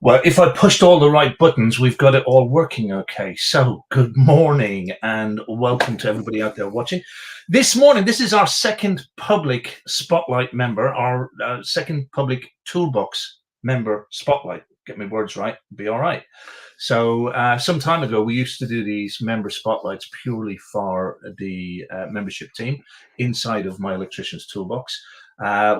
Well, if I pushed all the right buttons, we've got it all working okay. So, good morning and welcome to everybody out there watching. This morning, this is our second public spotlight member, our second public Toolbox Member Spotlight. Get my words right, be all right. So, some time ago, we used to do these member spotlights purely for the membership team inside of my Electricians Toolbox.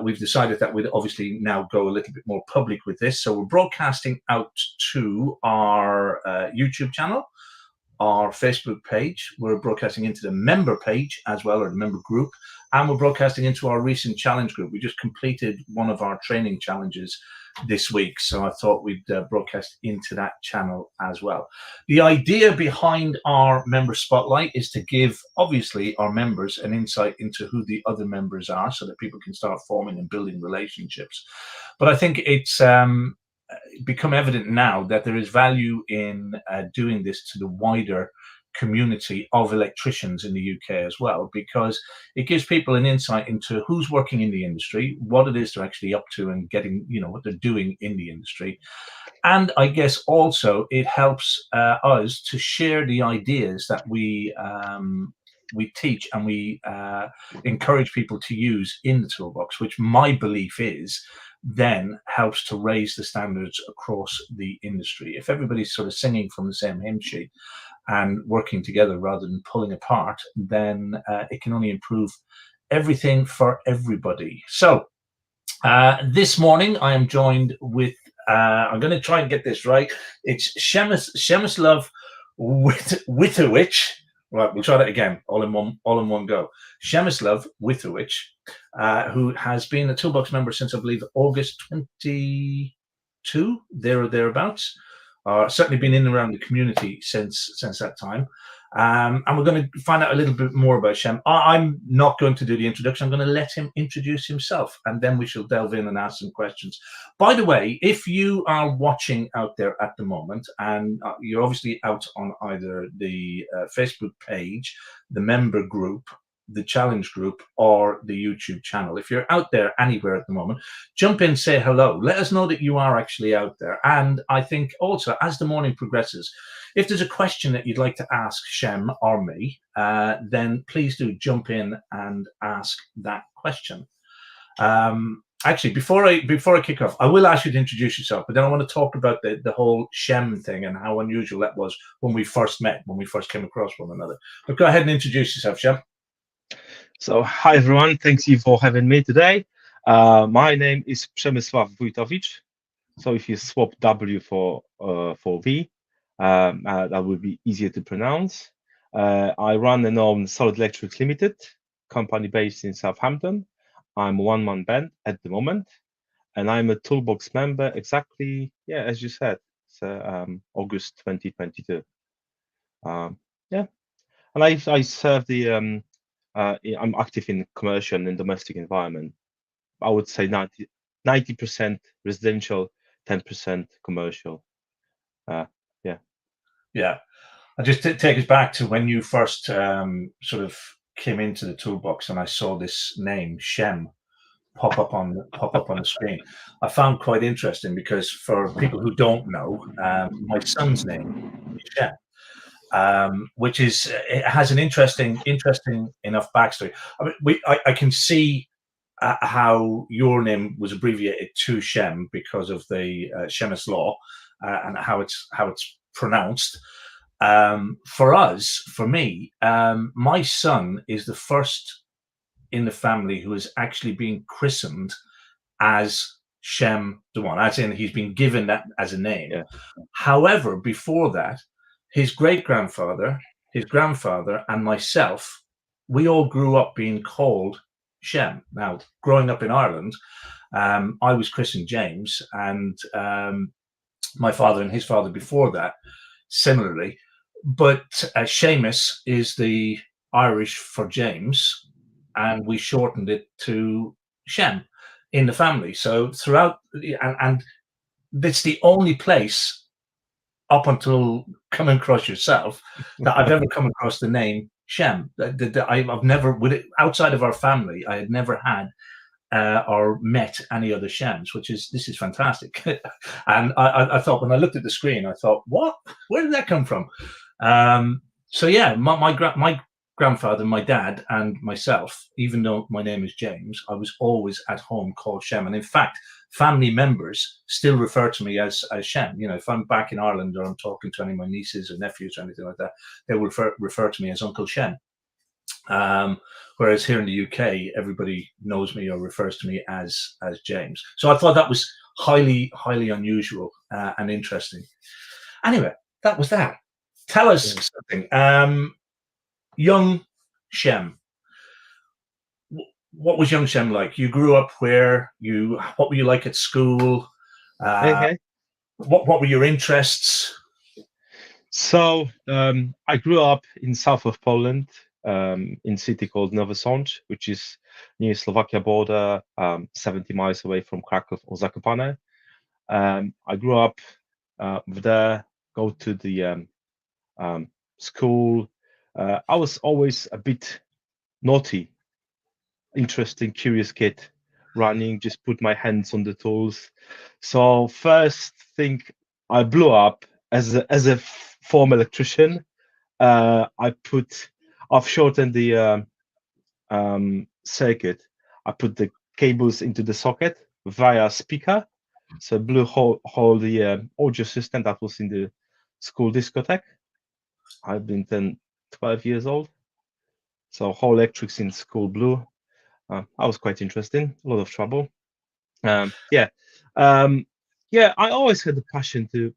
We've decided that we'd obviously now go a little bit more public with this. So we're broadcasting out to our YouTube channel, our Facebook page. We're broadcasting into the member page as well, or the member group. And we're broadcasting into our recent challenge group. We just completed one of our training challenges this week. So I thought we'd broadcast into that channel as well. The idea behind our member spotlight is to give, obviously, our members an insight into who the other members are so that people can start forming and building relationships. But I think it's become evident now that there is value in doing this to the wider community of electricians in the UK as well, because it gives people an insight into who's working in the industry, what it is they're actually up to and getting, what they're doing in the industry. And I guess also it helps us to share the ideas that we teach and we encourage people to use in the toolbox, which my belief is then helps to raise the standards across the industry. If everybody's sort of singing from the same hymn sheet and working together rather than pulling apart, then it can only improve everything for everybody. So this morning I am joined with, I'm going to try and get this right. It's Przemyslaw Wojtowicz. Right, we'll try that again, all in one go. Przemyslaw Wojtowicz, who has been a Toolbox member since, I believe, August 22, there or thereabouts. Certainly been in and around the community since that time. And we're going to find out a little bit more about Shem. I'm not going to do the introduction. I'm going to let him introduce himself, and then we shall delve in and ask some questions. By the way, if you are watching out there at the moment, and you're obviously out on either the Facebook page, the member group, the challenge group, or the YouTube channel, if you're out there anywhere at the moment, jump in, say hello, let us know that you are actually out there. And I think also, as the morning progresses, if there's a question that you'd like to ask Shem or me, then please do jump in and ask that question. Actually, before I kick off, I will ask you to introduce yourself, but then I want to talk about the whole Shem thing and how unusual that was when we first met, when we first came across one another. But go ahead and introduce yourself, Shem. So, hi everyone, thanks you for having me today. My name is Przemyslaw Wojtowicz. So if you swap W for V, that would be easier to pronounce. I run and own Solid Electric Limited, company based in Southampton. I'm a one-man band at the moment, and I'm a Toolbox member exactly, as you said, so, August 2022. And I serve the I'm active in commercial and domestic environment. I would say 90% residential, 10% commercial. Yeah. I just take us back to when you first sort of came into the toolbox, and I saw this name Shem pop up on the screen. I found quite interesting because for people who don't know, my son's name is Shem. Which is, it has an interesting enough backstory. I mean, I can see how your name was abbreviated to Shem because of the Przemyslaw and how it's pronounced. For me, my son is the first in the family who is actually being christened as Shem the One, as in he's been given that as a name. Yeah. However, before that, his great-grandfather, his grandfather, and myself, we all grew up being called Shem. Now, growing up in Ireland, I was christened James, and my father and his father before that, similarly. But Seamus is the Irish for James, and we shortened it to Shem in the family. So throughout, and it's the only place up until coming across yourself that I've ever come across the name Shem. I've never, outside of our family, I had never had or met any other Shems, this is fantastic. And I thought, when I looked at the screen, I thought, what? Where did that come from? So yeah, my grandfather, my dad, and myself, even though my name is James, I was always at home called Shem. And in fact, family members still refer to me as Shem. You know, if I'm back in Ireland or I'm talking to any of my nieces or nephews or anything like that, they will refer to me as Uncle Shem. Whereas here in the UK, everybody knows me or refers to me as James. So I thought that was highly unusual and interesting. Anyway, that was that. Tell us something. Young Shem. What was young Shem like? You grew up where? What were you like at school? Okay. What were your interests? So I grew up in south of Poland, in a city called Nowy Sącz, which is near Slovakia border, 70 miles away from Kraków or Zakopane. I grew up there, go to the school. I was always a bit naughty, interesting, curious kid, running, just put my hands on the tools. So first thing, I blew up as a former electrician. I've shortened the circuit. I put the cables into the socket via speaker. So blew whole the audio system that was in the school discotheque. I've been 12 years old. So whole electrics in school blew. I was quite interesting, a lot of trouble. Yeah, I always had the passion to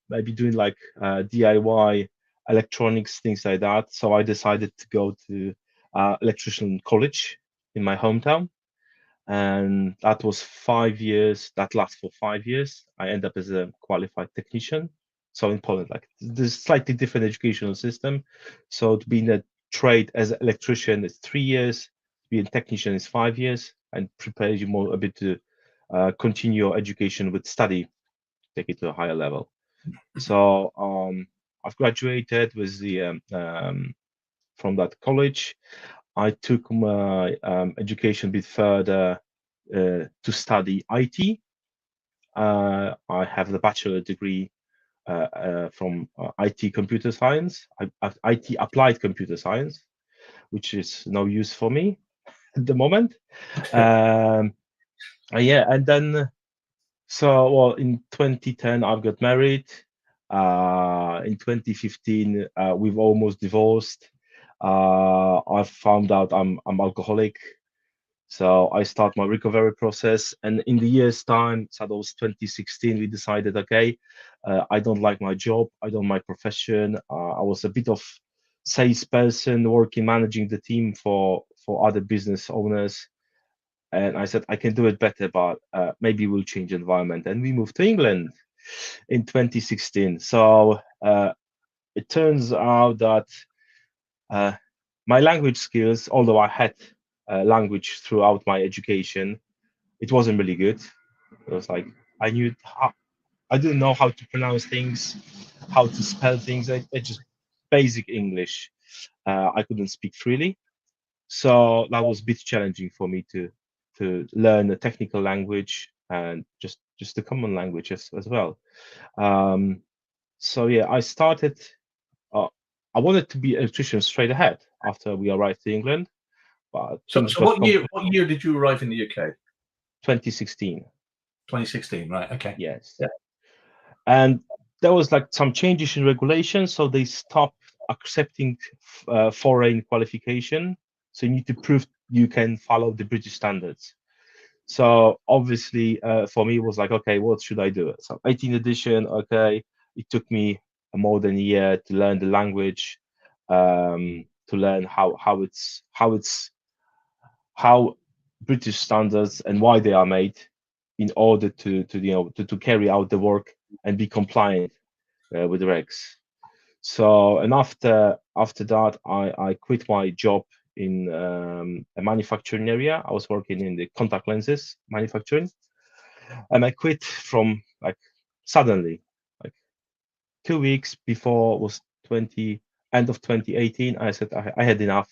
maybe doing like DIY electronics, things like that. So I decided to go to electrician college in my hometown, and that was 5 years. That lasts for 5 years. I end up as a qualified technician. So in Poland, like there's slightly different educational system. So to be in a trade as an electrician is 3 years. Being a technician is 5 years, and prepares you more a bit to continue your education with study, take it to a higher level. So I've graduated with the from that college. I took my education a bit further to study IT. I have the bachelor degree from IT computer science, IT applied computer science, which is no use for me at the moment. Yeah, and then well, in 2010 I've got married. In 2015 we've almost divorced. I found out I'm alcoholic, so I start my recovery process. And in the year's time, so that was 2016, we decided, okay, I don't like my job, I don't like my profession. I was a bit of salesperson, working, managing the team for other business owners. And I said, I can do it better, but maybe we'll change environment. And we moved to England in 2016. So it turns out that my language skills, although I had language throughout my education, it wasn't really good. It was like I didn't know how to pronounce things, how to spell things. It's just basic English. I couldn't speak freely, so that was a bit challenging for me to learn a technical language and just the common language as well. So yeah, I started. I wanted to be an electrician straight ahead after we arrived to England, but So things got what year did you arrive in the UK? 2016. 2016, right? Okay. Yes. Yeah. And there was like some changes in regulation, so they stopped accepting foreign qualification. So you need to prove you can follow the British standards. So obviously, for me, it was like, okay, what should I do? So 18th edition, okay. It took me more than a year to learn the language, to learn how British standards and why they are made, in order to carry out the work and be compliant with the regs. So, and after that, I quit my job in a manufacturing area. I was working in the contact lenses manufacturing, and I quit from like suddenly, like 2 weeks before was end of 2018. I said I had enough.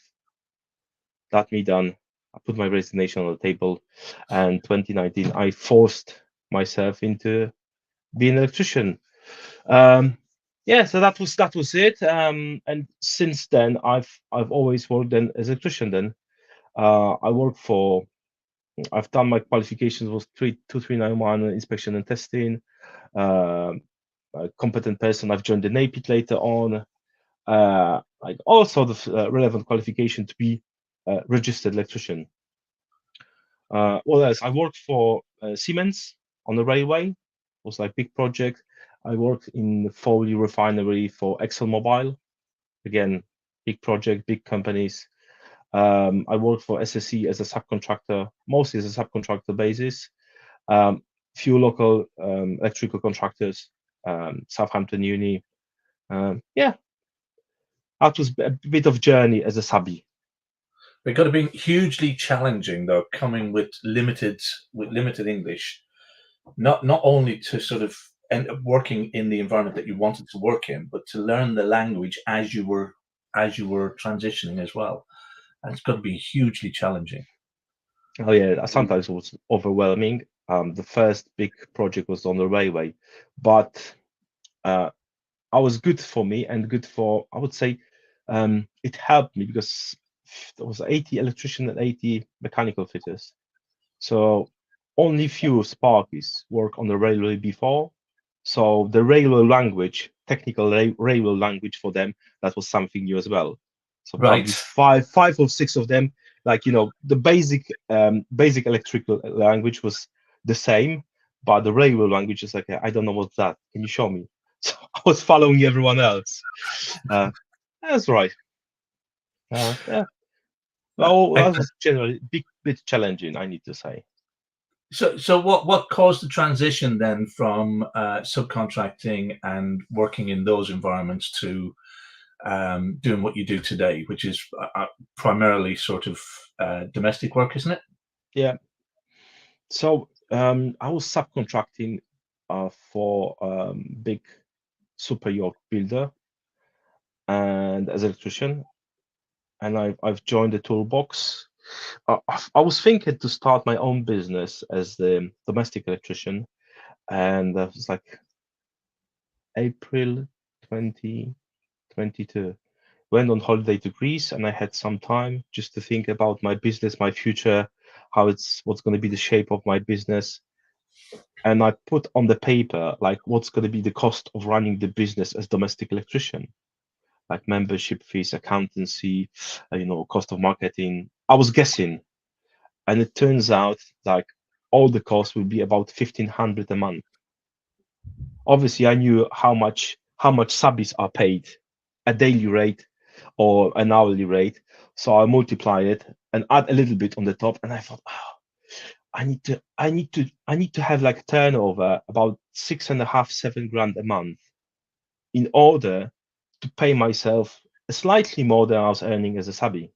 That me done. I put my resignation on the table, and 2019 I forced myself into being an electrician. Yeah, so that was it. And since then, I've always worked then as an electrician. Then I've done my qualifications was 2391 inspection and testing. A competent person. I've joined the NAPIT later on. Like all sort of relevant qualification to be a registered electrician. What else? I worked for Siemens on the railway. It was like big project. I worked in the Foley refinery for ExxonMobil. Again, big project, big companies. I worked for SSE as a subcontractor, mostly as a subcontractor basis. Few local electrical contractors, Southampton Uni. Yeah, that was a bit of journey as a subby. It got to be hugely challenging, though, coming with limited English, not only to sort of end up working in the environment that you wanted to work in, but to learn the language as you were transitioning as well. And it's got to be hugely challenging. Oh yeah, sometimes it was overwhelming. The first big project was on the railway, but I was good for me and good for, I would say, it helped me because there was 80 electrician and 80 mechanical fitters. So only few S.P.A.R.K.s work on the railway before. So the railway language, technical railway language for them, that was something new as well. So probably Right. five or six of them, like, the basic electrical language was the same, but the railway language is like, I don't know what's that. Can you show me? So I was following everyone else. That's right. Yeah. Well, that was generally bit challenging, I need to say. So what caused the transition then from subcontracting and working in those environments to doing what you do today, which is primarily sort of domestic work, isn't it? Yeah. So I was subcontracting for big super yacht builder and as electrician, and I've joined the Toolbox. I was thinking to start my own business as the domestic electrician, and that was like April 2022. Went on holiday to Greece, and I had some time just to think about my business, my future, what's going to be the shape of my business. And I put on the paper like what's going to be the cost of running the business as domestic electrician, like membership fees, accountancy, cost of marketing. I was guessing, and it turns out like all the costs will be about 1,500 a month. Obviously, I knew how much subbies are paid, a daily rate or an hourly rate, so I multiply it and add a little bit on the top, and I thought, I need to have like turnover about 6.5, 7 grand a month in order to pay myself slightly more than I was earning as a subby.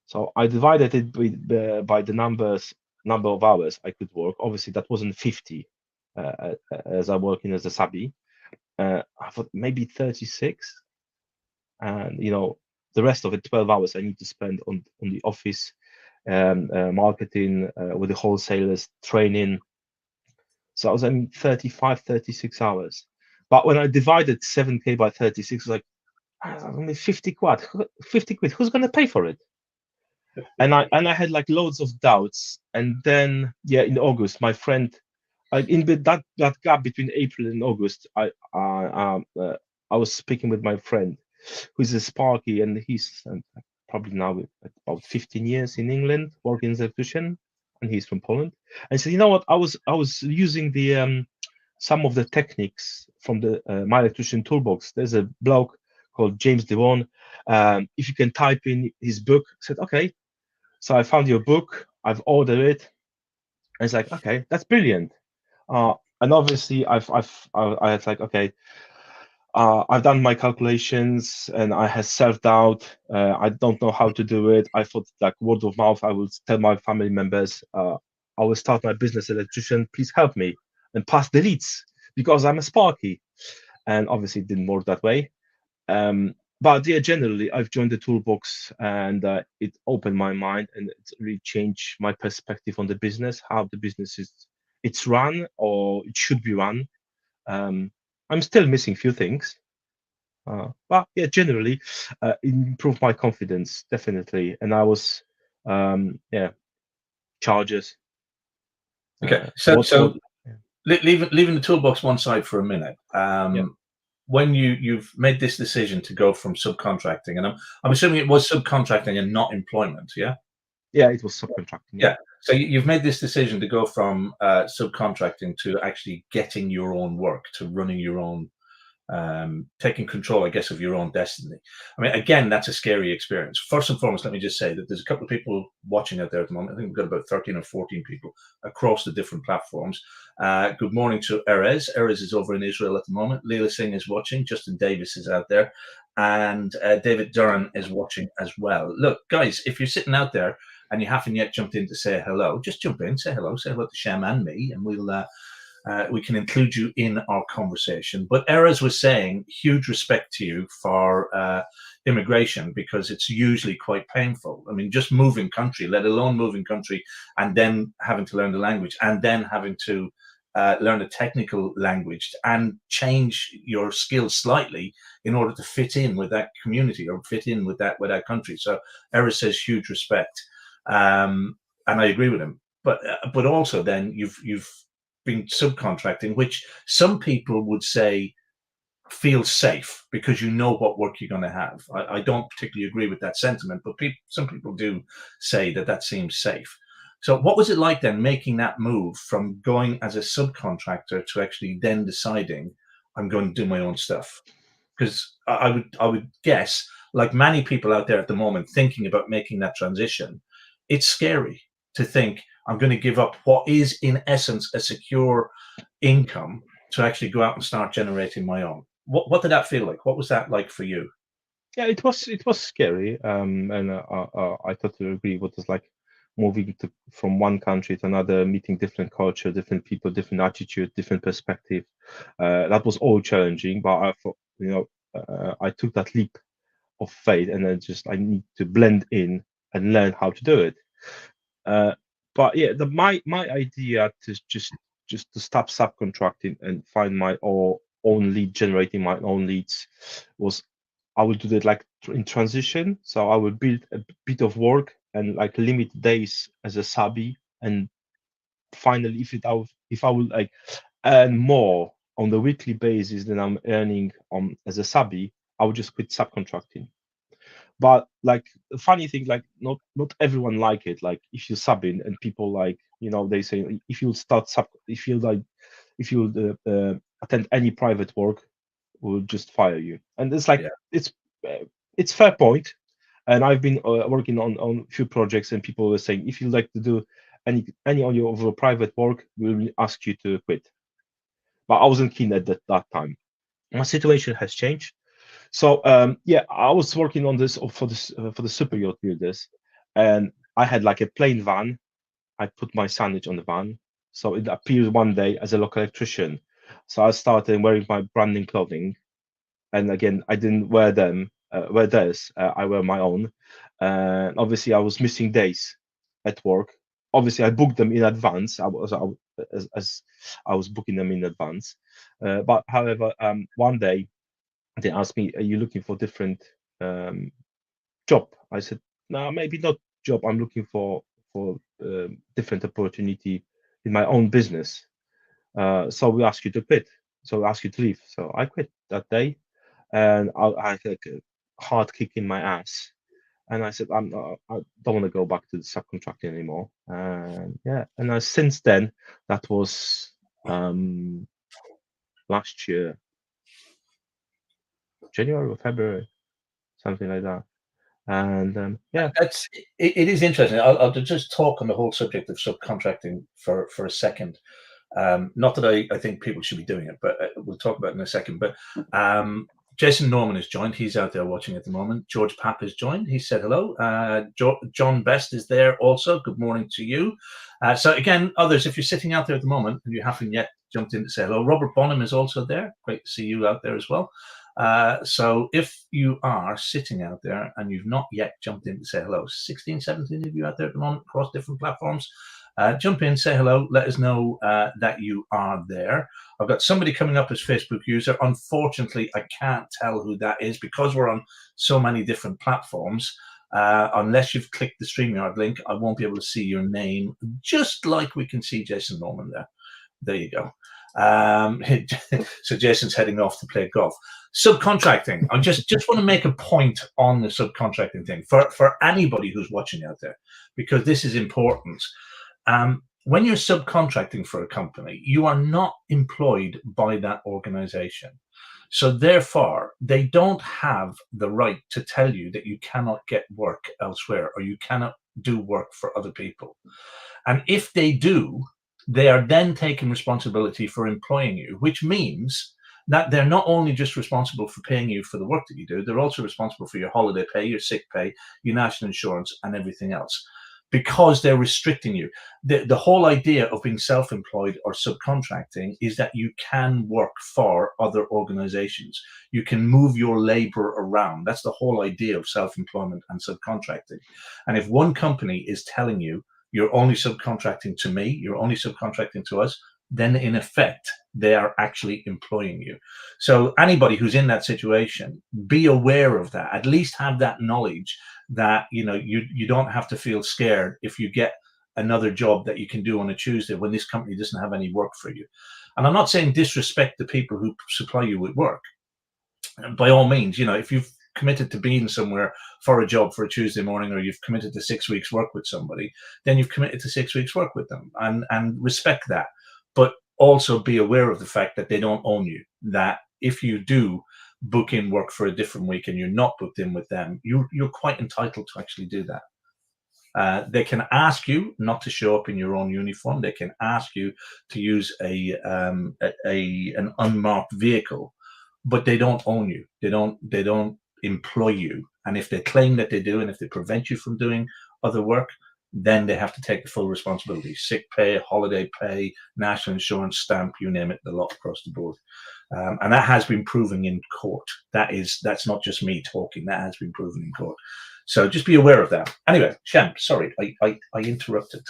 So I divided it by the number of hours I could work. Obviously, that wasn't 50 as I working as a subby. I thought maybe 36, and the rest of it, 12 hours, I need to spend on the office, marketing with the wholesalers, training. So I was in 35, 36 hours. But when I divided 7K by 36, it was like only 50 quid. 50 quid. Who's going to pay for it? And I had like loads of doubts. And then in August, my friend, in that gap between April and August, I was speaking with my friend, who's a Sparky, and he's probably now about 15 years in England working as an electrician, and he's from Poland. And he said, you know what? I was using the some of the techniques from the My Electrician Toolbox. There's a bloke called James Devon. If you can type in his book, I said, okay. So I found your book. I've ordered it. And it's like, okay, that's brilliant. And obviously, I had like, okay, I've done my calculations and I had self-doubt. I don't know how to do it. I thought like word of mouth, I will tell my family members, I will start my business electrician, please help me and pass the leads because I'm a Sparky. And obviously it didn't work that way. but yeah, generally, I've joined the toolbox, and it opened my mind, and it's really changed my perspective on the business, how the business it's run, or it should be run. I'm still missing a few things, but yeah, generally, it improved my confidence definitely, and I was, yeah, charges. Okay, What? leaving the toolbox one side for a minute. Yeah, When you've made this decision to go from subcontracting, and I'm assuming it was subcontracting and not employment, yeah. yeah, it was subcontracting. Yeah. Yeah. So you've made this decision to go from subcontracting to actually getting your own work, to running your own, taking control, I guess, of your own destiny. I mean, again, that's a scary experience. First and foremost, let me just say that there's a couple of people watching out there at the moment. I think we've got about 13 or 14 people across the different platforms. Good morning to Erez. Erez is over in Israel at the moment. Leela Singh is watching. Justin Davis is out there. And David Duran is watching as well. Look, guys, if you're sitting out there and you haven't yet jumped in to say hello, just jump in, say hello to Shem and me, and we can include you in our conversation. But Erez was saying, huge respect to you for immigration, because it's usually quite painful. I mean, just moving country, let alone moving country, and then having to learn the language, and then having to learn a technical language and change your skills slightly in order to fit in with that community or fit in with that country. So Erez says huge respect, and I agree with him. But also then you've been subcontracting, which some people would say feels safe because you know what work you're going to have. I don't particularly agree with that sentiment, but some people do say that seems safe. So what was it like then making that move from going as a subcontractor to actually then deciding I'm going to do my own stuff? Because I would guess, like many people out there at the moment thinking about making that transition, it's scary to think I'm going to give up what is in essence a secure income to actually go out and start generating my own. What did that feel like? What was that like for you? Yeah, it was scary, and I totally agree. What is like moving from one country to another, meeting different culture, different people, different attitude, different perspective. That was all challenging, but I thought, I took that leap of faith, and I need to blend in and learn how to do it. Uh, but yeah, my idea to just to stop subcontracting and find my own lead, generating my own leads, was I will do that like in transition. So I will build a bit of work and like limit days as a subby, and finally, if I will like earn more on the weekly basis than I'm earning on as a subby, I would just quit subcontracting. But like the funny thing, like not everyone like it. Like if you sub in and people like, they say if you start sub, if you attend any private work, we'll just fire you. And it's like Yeah. it's fair point. And I've been working on a few projects, and people were saying if you like to do any of your private work, we'll ask you to quit. But I wasn't keen at that time. My situation has changed. So yeah, I was working on this for the super yacht builders, and I had like a plain van. I put my signage on the van, so it appeared one day as a local electrician. So I started wearing my branding clothing, and again, I didn't wear wear theirs. I wear my own. And obviously, I was missing days at work. Obviously, I booked them in advance. As I was booking them in advance. But however, one day they asked me, "Are you looking for different job?" I said, "No, maybe not job. I'm looking for different opportunity in my own business." So we ask you to quit. So we ask you to leave. So I quit that day, and I had like a hard kick in my ass. And I said, I don't want to go back to the subcontracting anymore. And yeah, and since then, that was last year, January or February, something like that. And yeah, It is interesting. I'll just talk on the whole subject of subcontracting for a second. Not that I think people should be doing it, but we'll talk about it in a second. But Jason Norman has joined. He's out there watching at the moment. George Papp has joined. He said hello. John Best is there also. Good morning to you. So again, others, if you're sitting out there at the moment and you haven't yet jumped in to say hello, Robert Bonham is also there. Great to see you out there as well. So if you are sitting out there and you've not yet jumped in to say hello, 16, 17 of you out there at the moment across different platforms, jump in, say hello, let us know that you are there. I've got somebody coming up as Facebook user. Unfortunately, I can't tell who that is because we're on so many different platforms. Unless you've clicked the StreamYard link, I won't be able to see your name, just like we can see Jason Norman there. There you go. So Jason's heading off to play golf. Subcontracting. I just want to make a point on the subcontracting thing for anybody who's watching out there, because this is important. When you're subcontracting for a company, you are not employed by that organization. So therefore, they don't have the right to tell you that you cannot get work elsewhere or you cannot do work for other people. And if they do, they are then taking responsibility for employing you, which means that they're not only just responsible for paying you for the work that you do, they're also responsible for your holiday pay, your sick pay, your national insurance, and everything else, because they're restricting you. The whole idea of being self-employed or subcontracting is that you can work for other organizations. You can move your labor around. That's the whole idea of self-employment and subcontracting. And if one company is telling you, you're only subcontracting to me, you're only subcontracting to us, then in effect, they are actually employing you. So anybody who's in that situation, be aware of that. At least have that knowledge that, you know, you don't have to feel scared if you get another job that you can do on a Tuesday when this company doesn't have any work for you. And I'm not saying disrespect the people who supply you with work. By all means, you know, if you've committed to being somewhere for a job for a Tuesday morning, or you've committed to 6 weeks work with somebody, then you've committed to 6 weeks work with them, and respect that. But also be aware of the fact that they don't own you, that if you do book in work for a different week and you're not booked in with them, you're quite entitled to actually do that. They can ask you not to show up in your own uniform. They can ask you to use an unmarked vehicle, but they don't own you. They don't employ you. And if they claim that they do, and if they prevent you from doing other work, then they have to take the full responsibility. Sick pay, holiday pay, national insurance, stamp, you name it, the lot across the board. And that has been proven in court. That's not just me talking. That has been proven in court. So just be aware of that. Anyway, Shem, sorry, I interrupted.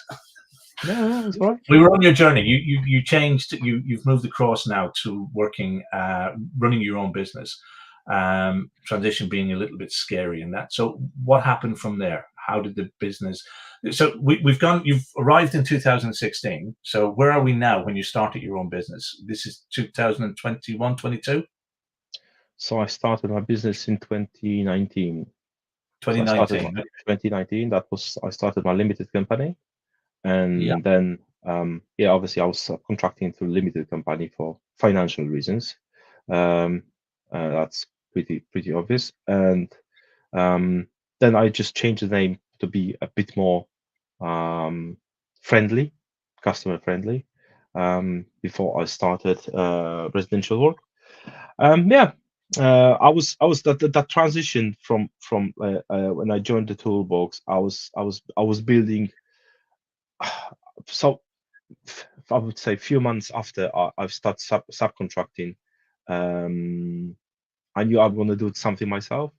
No, that's all right. We were on your journey. You changed. You've moved across now to working, running your own business. Transition being a little bit scary in that. So what happened from there? How did the business? So we've gone. You've arrived in 2016. So where are we now when you started your own business? This is 2021, 22. So I started my business in 2019. 2019. 2019. I started my limited company, and Yeah. then obviously I was contracting through limited company for financial reasons. That's pretty obvious. And then I just changed the name to be a bit more friendly, customer friendly, before I started residential work. I was that transition from when I joined the Toolbox. I was building. So I would say a few months after I've started subcontracting, I knew I'm going to do something myself,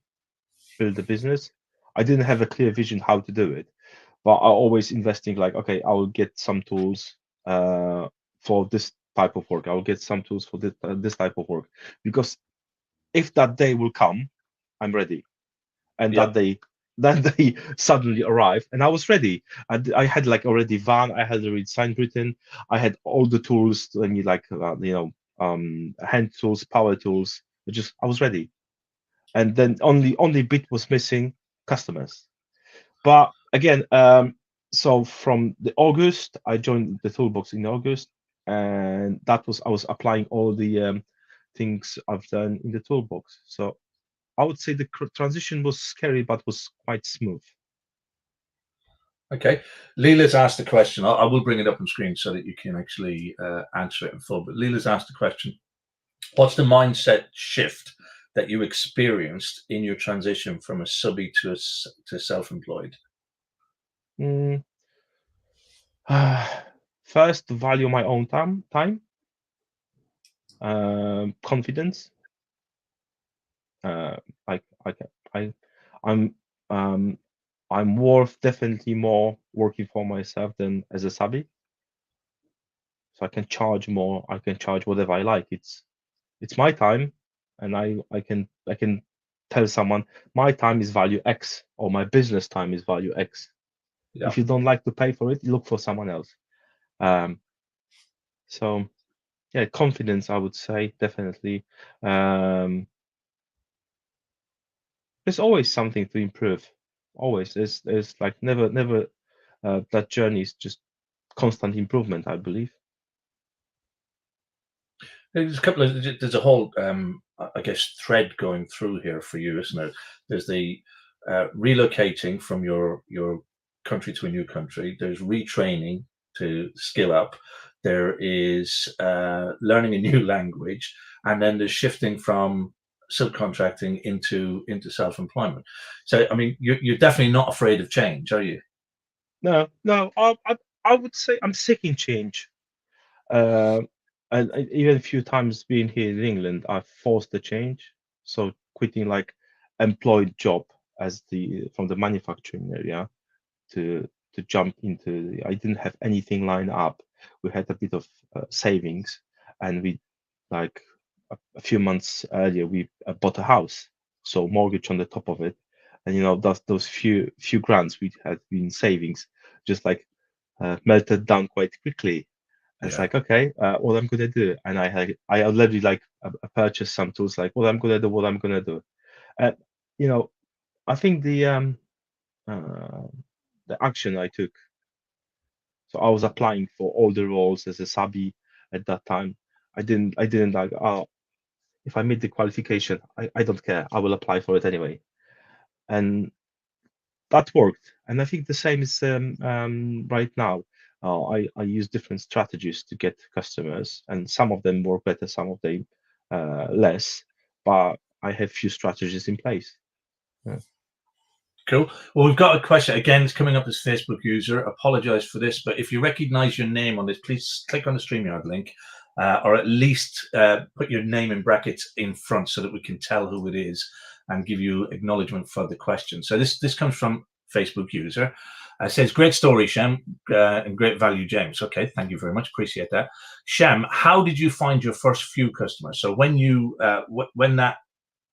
build a business. I didn't have a clear vision how to do it, but I always investing like, okay, I will get some tools for this type of work. I will get some tools for this type of work, because if that day will come, I'm ready. And that day suddenly arrived, and I was ready. I had like already van, I had already signed written, I had all the tools I need, like hand tools, power tools. I was ready. And then only bit was missing: customers. But again, so from the August, I joined the Toolbox in August, and I was applying all the things I've done in the Toolbox. So I would say the transition was scary, but was quite smooth. Okay, Leela's asked a question. I will bring it up on screen so that you can actually answer it in full. But Leela's asked a question: what's the mindset shift that you experienced in your transition from a subby to self-employed? First, value my own time, confidence. I'm worth definitely more working for myself than as a subby. So I can charge more. I can charge whatever I like. It's my time, and I can tell someone my time is value X, or my business time is value X. Yeah. If you don't like to pay for it, look for someone else. So yeah, confidence, I would say, definitely. There's always something to improve. Always. There's like never that journey is just constant improvement, I believe. There's a couple of there's a whole I guess thread going through here for you, isn't it? There's the relocating from your country to a new country. There's retraining to skill up. There is learning a new language, and then there's shifting from subcontracting into self-employment. So I mean, you're definitely not afraid of change, are you? No, I would say I'm seeking change. Uh, and even a few times being here in England, I forced the change. So quitting like employed job as from the manufacturing area to jump into I didn't have anything lined up. We had a bit of savings, and we like a few months earlier we bought a house, so mortgage on the top of it, and those few grands we had in savings just like melted down quite quickly. It's Yeah. like, okay, what I'm gonna do, and I already like purchased some tools, like what I'm gonna do. And I think uh, the action I took. So I was applying for all the roles as a subby at that time. I didn't like, oh, if I meet the qualification, I don't care. I will apply for it anyway. And that worked. And I think the same is right now. I use different strategies to get customers, and some of them work better, some of them less. But I have few strategies in place. Yeah. Cool. Well, we've got a question again. It's coming up as Facebook user. Apologize for this, but if you recognize your name on this, please click on the StreamYard link, or at least put your name in brackets in front so that we can tell who it is and give you acknowledgement for the question. So this comes from Facebook user. Says, great story, Shem, and great value, James. Okay, thank you very much. Appreciate that. Shem, how did you find your first few customers? So when you when that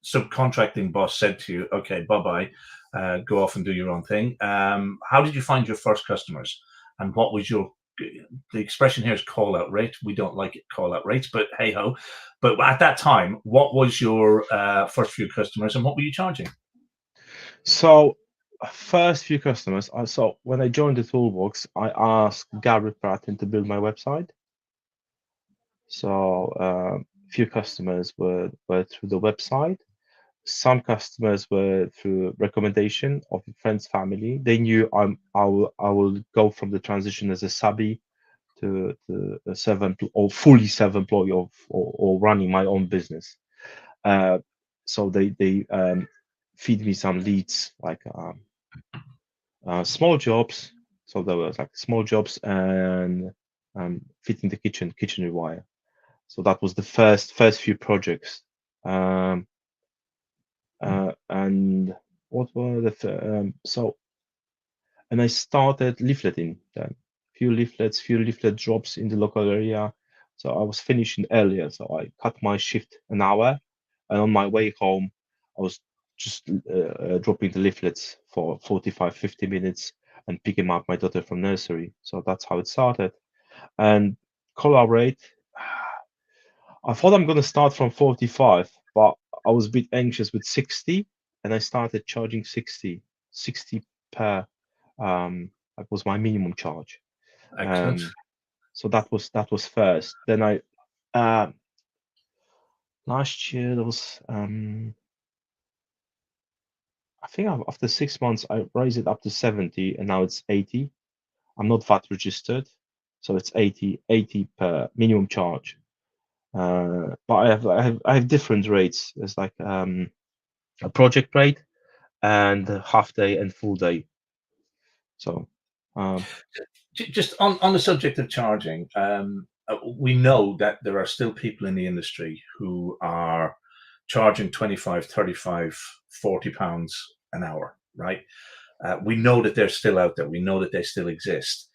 subcontracting boss said to you, okay, bye-bye, go off and do your own thing. How did you find your first customers? And what was the expression here is call out rate. We don't like it, call out rates, but hey ho. But at that time, what was your first few customers and what were you charging? So first few customers. So when I joined the Toolbox, I asked Gary Pratin to build my website. So few customers were through the website. Some customers were through recommendation of a friend's family. They knew I will go from the transition as a subby to a or fully self-employed or running my own business. So they feed me some leads like small jobs. So there was like small jobs and fitting the kitchen wire. So that was the first few projects. And what were so and I started leafleting then. Few leaflet drops in the local area. So I was finishing earlier, so I cut my shift an hour, and on my way home, I was just dropping the leaflets for 45, 50 minutes and picking up my daughter from nursery. So that's how it started. And collaborate. I thought I'm gonna start from 45, but I was a bit anxious with 60, and I started charging 60 per. That was my minimum charge. Excellent. So that was first. Then last year there was I think after 6 months I raised it up to 70, and now it's 80. I'm not VAT registered, so it's 80 per minimum charge. But I have different rates. There's like a project rate and a half day and full day. So Just on the subject of charging, we know that there are still people in the industry who are charging 25, 35, 40 pounds an hour, right? We know that they're still out there. We know that they still exist.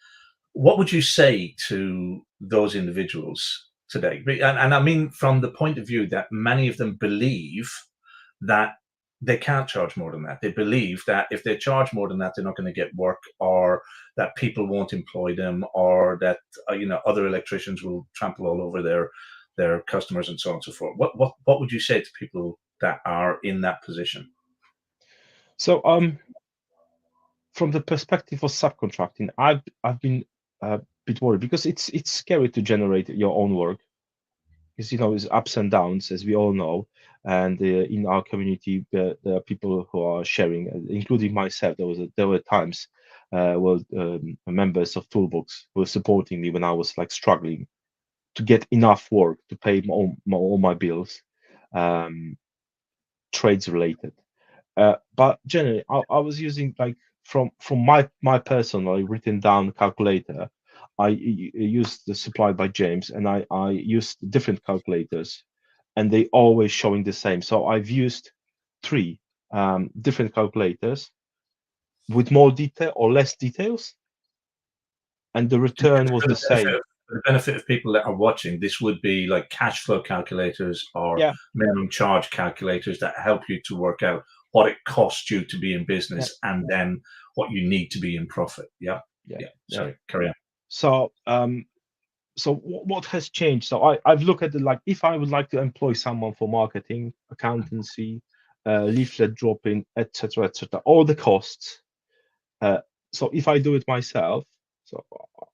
What would you say to those individuals today? And I mean, from the point of view that many of them believe that they can't charge more than that. They believe that if they charge more than that, they're not going to get work, or that people won't employ them, or that other electricians will trample all over their customers and so on and so forth. What would you say to people that are in that position? So from the perspective of subcontracting, I've been a bit worried because it's scary to generate your own work, because it's ups and downs, as we all know. And in our community, there are people who are sharing, including myself. There were times members of ToolBox were supporting me when I was like struggling to get enough work to pay all my bills, trades related. But generally, I was using like from my personal written down calculator. I used the supplied by James, and I used different calculators, and they always showing the same. So I've used 3 different calculators with more detail or less details, and the return was the same. For the benefit of people that are watching, this would be like cash flow calculators or Yeah, minimum charge calculators that help you to work out what it costs you to be in business and then what you need to be in profit. Yeah. Sorry, carry on. So what has changed? So I've looked at like, if I would like to employ someone for marketing, accountancy, leaflet dropping, etc., all the costs. So if I do it myself, so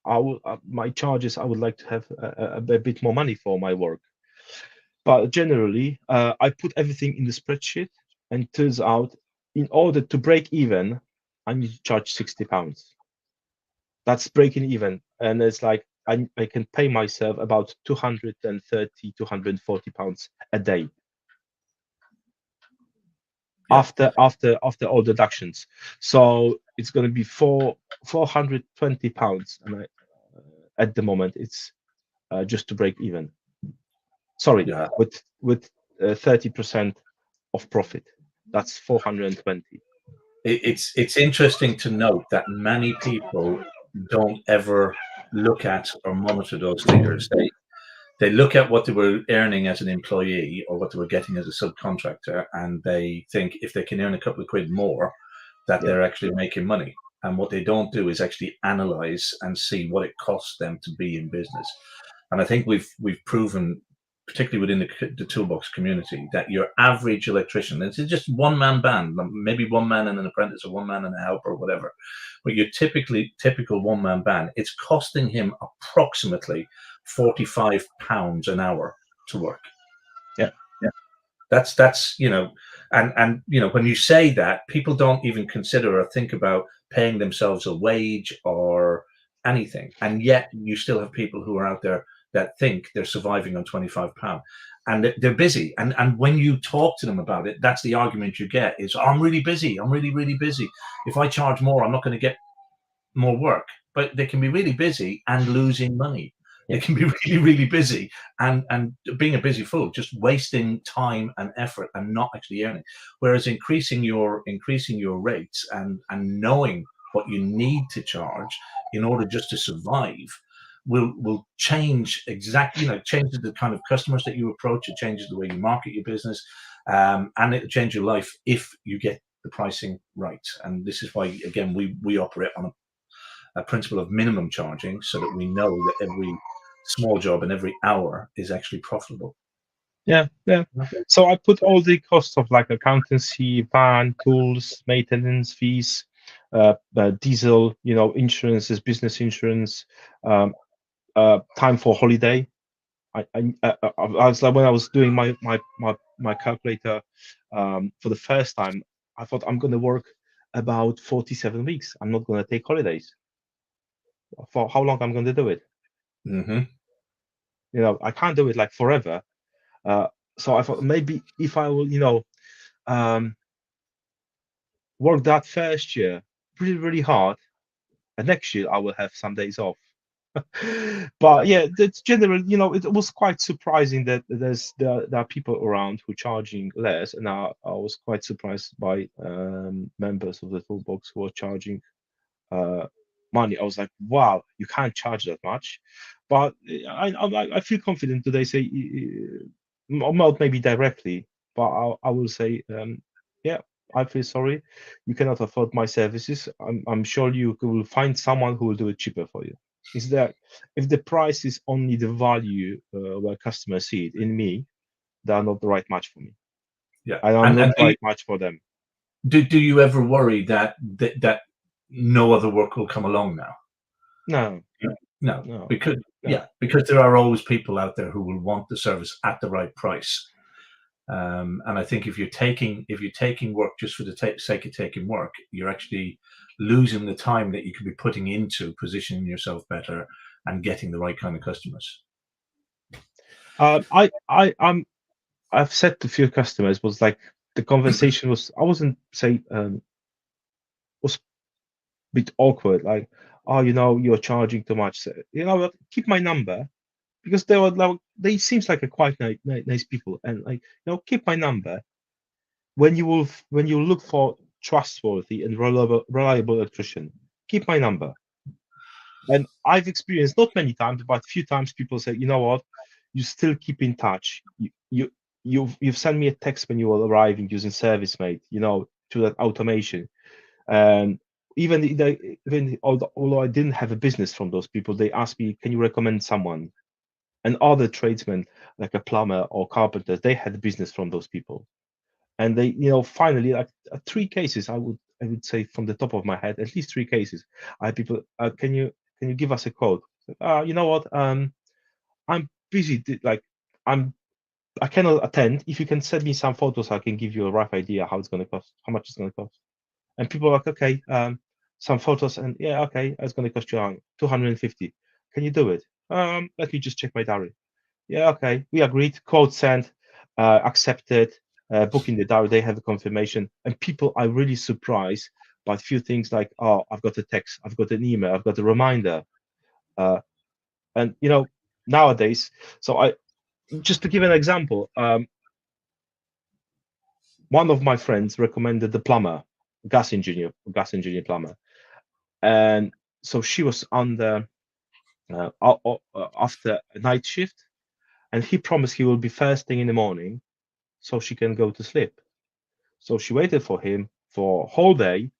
I will my charges, I would like to have a bit more money for my work. But generally, I put everything in the spreadsheet, and it turns out, in order to break even, I need to charge £60. That's breaking even, and it's like I can pay myself about 230, £240 a day. Yeah. After all deductions. So it's going to be £420, and at the moment it's just to break even. Sorry, Yeah. with 30% of profit. That's 420. It's interesting to note that many people don't ever look at or monitor those figures. They look at what they were earning as an employee or what they were getting as a subcontractor, and they think if they can earn a couple of quid more, that they're actually making money. And what they don't do is actually analyze and see what it costs them to be in business. And I think we've proven, particularly within the toolbox community, that your average electrician, it's just one man band, maybe one man and an apprentice or one man and a helper or whatever, but your typical one man band, it's costing him approximately £45 an hour to work. Yeah. That's and when you say that, people don't even consider or think about paying themselves a wage or anything, and yet you still have people who are out there that think they're surviving on £25, and they're busy. And when you talk to them about it, that's the argument you get is, I'm really busy. I'm really, really busy. If I charge more, I'm not going to get more work. But they can be really busy and losing money. They can be really, really busy and being a busy fool, just wasting time and effort and not actually earning. Whereas increasing your rates and knowing what you need to charge in order just to survive will change changes the kind of customers that you approach. It changes the way you market your business, and it'll change your life if you get the pricing right. And this is why, again, we operate on a principle of minimum charging, so that we know that every small job and every hour is actually profitable. Yeah. So I put all the costs of like accountancy, van, tools, maintenance fees, diesel, insurances, business insurance, time for holiday. I was like, when I was doing my calculator for the first time, I thought I'm going to work about 47 weeks. I'm not going to take holidays. For how long I'm going to do it? Mm-hmm. I can't do it like forever. So I thought maybe if I will, work that first year really, really hard, and next year I will have some days off, But yeah, that's general. It was quite surprising that there are people around who are charging less, and I was quite surprised by members of the toolbox who are charging money. I was like, wow, you can't charge that much. But I feel confident today. Say, not maybe directly, but I will say, yeah, I feel sorry. You cannot afford my services. I'm sure you will find someone who will do it cheaper for you. Is that if the price is only the value where customers see it in me, they are not the right match for me. Yeah, I am not the right match for them. Do you ever worry that no other work will come along now? No, No, because there are always people out there who will want the service at the right price. And I think if you're taking work just for the sake of taking work, you're actually losing the time that you could be putting into positioning yourself better and getting the right kind of customers. I've said to a few customers was like the conversation was I wasn't say was a bit awkward, like, oh, you're charging too much. So, keep my number, because they seems like a quite nice people, and like, keep my number. When you look for trustworthy and reliable electrician, keep my number. And I've experienced, not many times, but a few times, people say, you know what, you still keep in touch. You've sent me a text when you were arriving using ServiceMate, to that automation. And even although I didn't have a business from those people, they asked me, can you recommend someone? And other tradesmen, like a plumber or carpenter, they had business from those people. And they, finally, like 3 cases, I would say from the top of my head, at least 3 cases. I had people, can you give us a quote? You know what? I'm busy. Like, I cannot attend. If you can send me some photos, I can give you a rough idea how it's going to cost, how much it's going to cost. And people are like, okay, some photos, and yeah, okay, it's going to cost you 250. Can you do it? Let me just check my diary. Yeah, okay, we agreed. Quote sent, accepted. Book in the diary. They have a confirmation, and people are really surprised by a few things like, oh, I've got a text, I've got an email, I've got a reminder, and nowadays. So I just to give an example. One of my friends recommended the plumber, gas engineer plumber, and so she was on the after a night shift, and he promised he will be first thing in the morning, so she can go to sleep. So she waited for him for a whole day.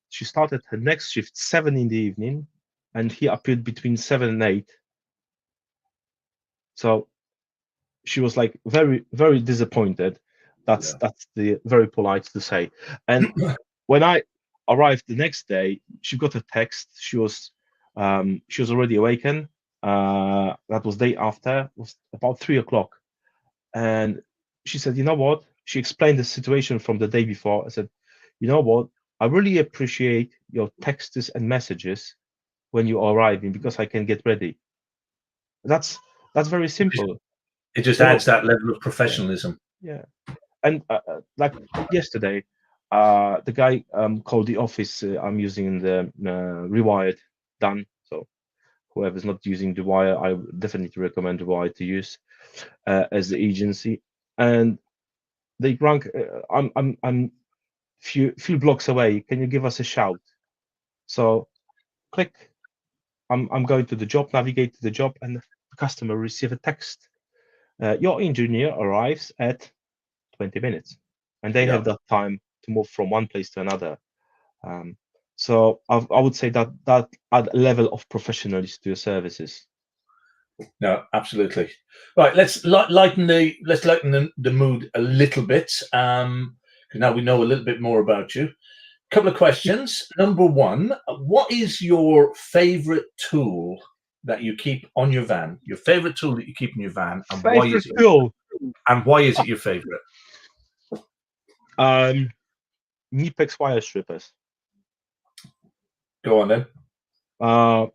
She started her next shift 7 in the evening, and he appeared between 7 and 8. So she was like very, very disappointed. That's the very polite to say. And when I arrived the next day, she got a text. She was already awakened. That was day after. It was about 3 o'clock, and she said, "You know what?" She explained the situation from the day before. I said, "You know what? I really appreciate your texts and messages when you are arriving, because I can get ready." That's very simple. It just adds that level of professionalism. Yeah. And like yesterday, the guy called the office I'm using the Rewired done. So whoever's not using the Wire, I would definitely recommend the Wire to use as the agency. And they rang. I'm few blocks away. Can you give us a shout? So click. I'm going to the job. Navigate to the job, and the customer receive a text. Your engineer arrives at 20 minutes, and they have that time to move from one place to another. So I would say that add a level of professionalism to your services. No, absolutely. Right, let's lighten the mood a little bit. Now we know a little bit more about you. Couple of questions. Number one, what is your favorite tool that you keep on your van? Your favorite tool that you keep in your van, and why is it? And why is it your favorite? Knipex wire strippers. Go on then.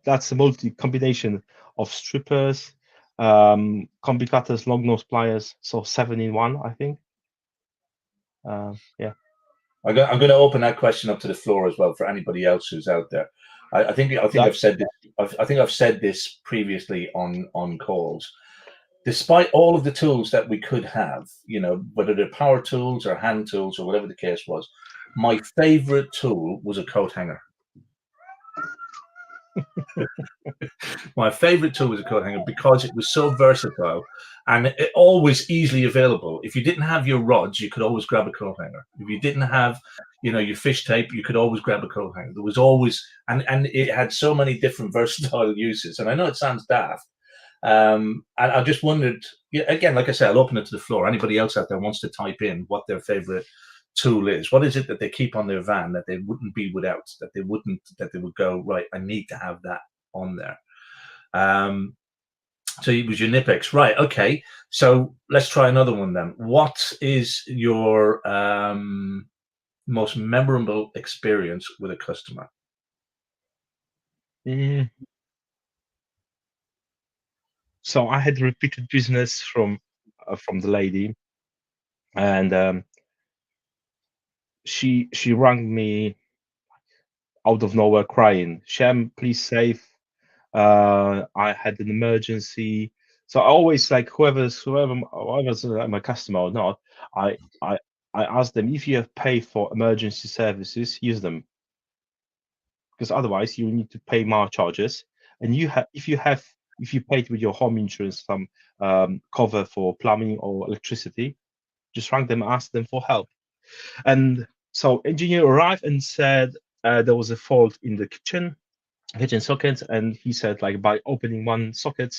That's a combination of strippers, combi cutters, long nose pliers, so 7 in 1, I think. Yeah. I'm going to open that question up to the floor as well for anybody else who's out there. I think I've said this. I think I've said this previously on calls. Despite all of the tools that we could have, whether they're power tools or hand tools or whatever the case was, my favorite tool was a coat hanger. My favorite tool was a coat hanger because it was so versatile and it always easily available. If you didn't have your rods, you could always grab a coat hanger. If you didn't have, your fish tape, you could always grab a coat hanger. There was always, and it had so many different versatile uses. And I know it sounds daft. And I just wondered, again, like I said, I'll open it to the floor. Anybody else out there wants to type in what their favorite tool is. What is it that they keep on their van that they wouldn't be without, that they would go, right, I need to have that on there. So it was your Nipex, right? Okay, so let's try another one then. What is your most memorable experience with a customer? So I had repeated business from the lady, and she rang me out of nowhere crying, "Shem, please save. I had an emergency." So I always, like, whoever's my customer or not, I ask them, if you have paid for emergency services, use them, because otherwise you need to pay more charges. And if you paid with your home insurance some cover for plumbing or electricity, just ring them, ask them for help. And so engineer arrived and said there was a fault in the kitchen socket, and he said, like, by opening one socket,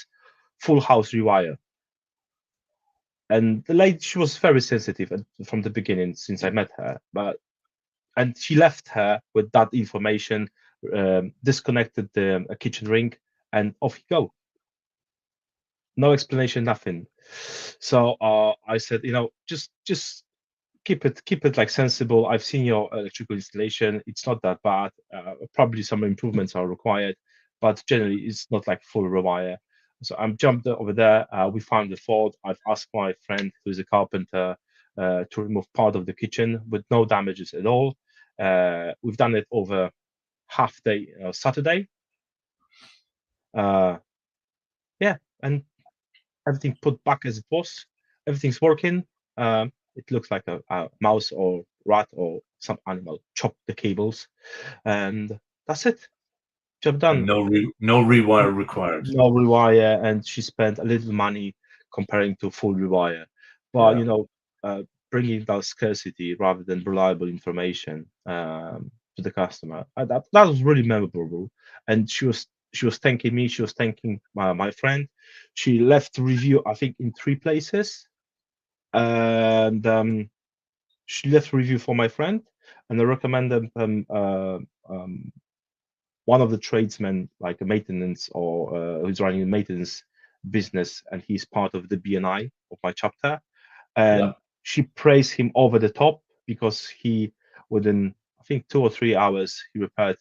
full house rewire. And the lady, she was very sensitive from the beginning, since I met her, and she left her with that information, disconnected the kitchen ring, and off you go. No explanation, nothing. So I said, just keep it like sensible. I've seen your electrical installation. It's not that bad. Probably some improvements are required, but generally it's not like full rewire. So I'm jumped over there. We found the fault. I've asked my friend, who is a carpenter, to remove part of the kitchen with no damages at all. We've done it over half day Saturday. Yeah, and everything put back as it was. Everything's working. It looks like a mouse or rat or some animal chopped the cables, and that's it. Job done. And no rewire required. No rewire, and she spent a little money comparing to full rewire. But bringing that scarcity rather than reliable information to the customer, that was really memorable. And she was thanking me. She was thanking my friend. She left a review, I think, in 3 places. And she left a review for my friend, and I recommended one of the tradesmen, like a maintenance or who's running a maintenance business, and he's part of the BNI of my chapter. And she praised him over the top because he, within I think 2 or 3 hours, he repaired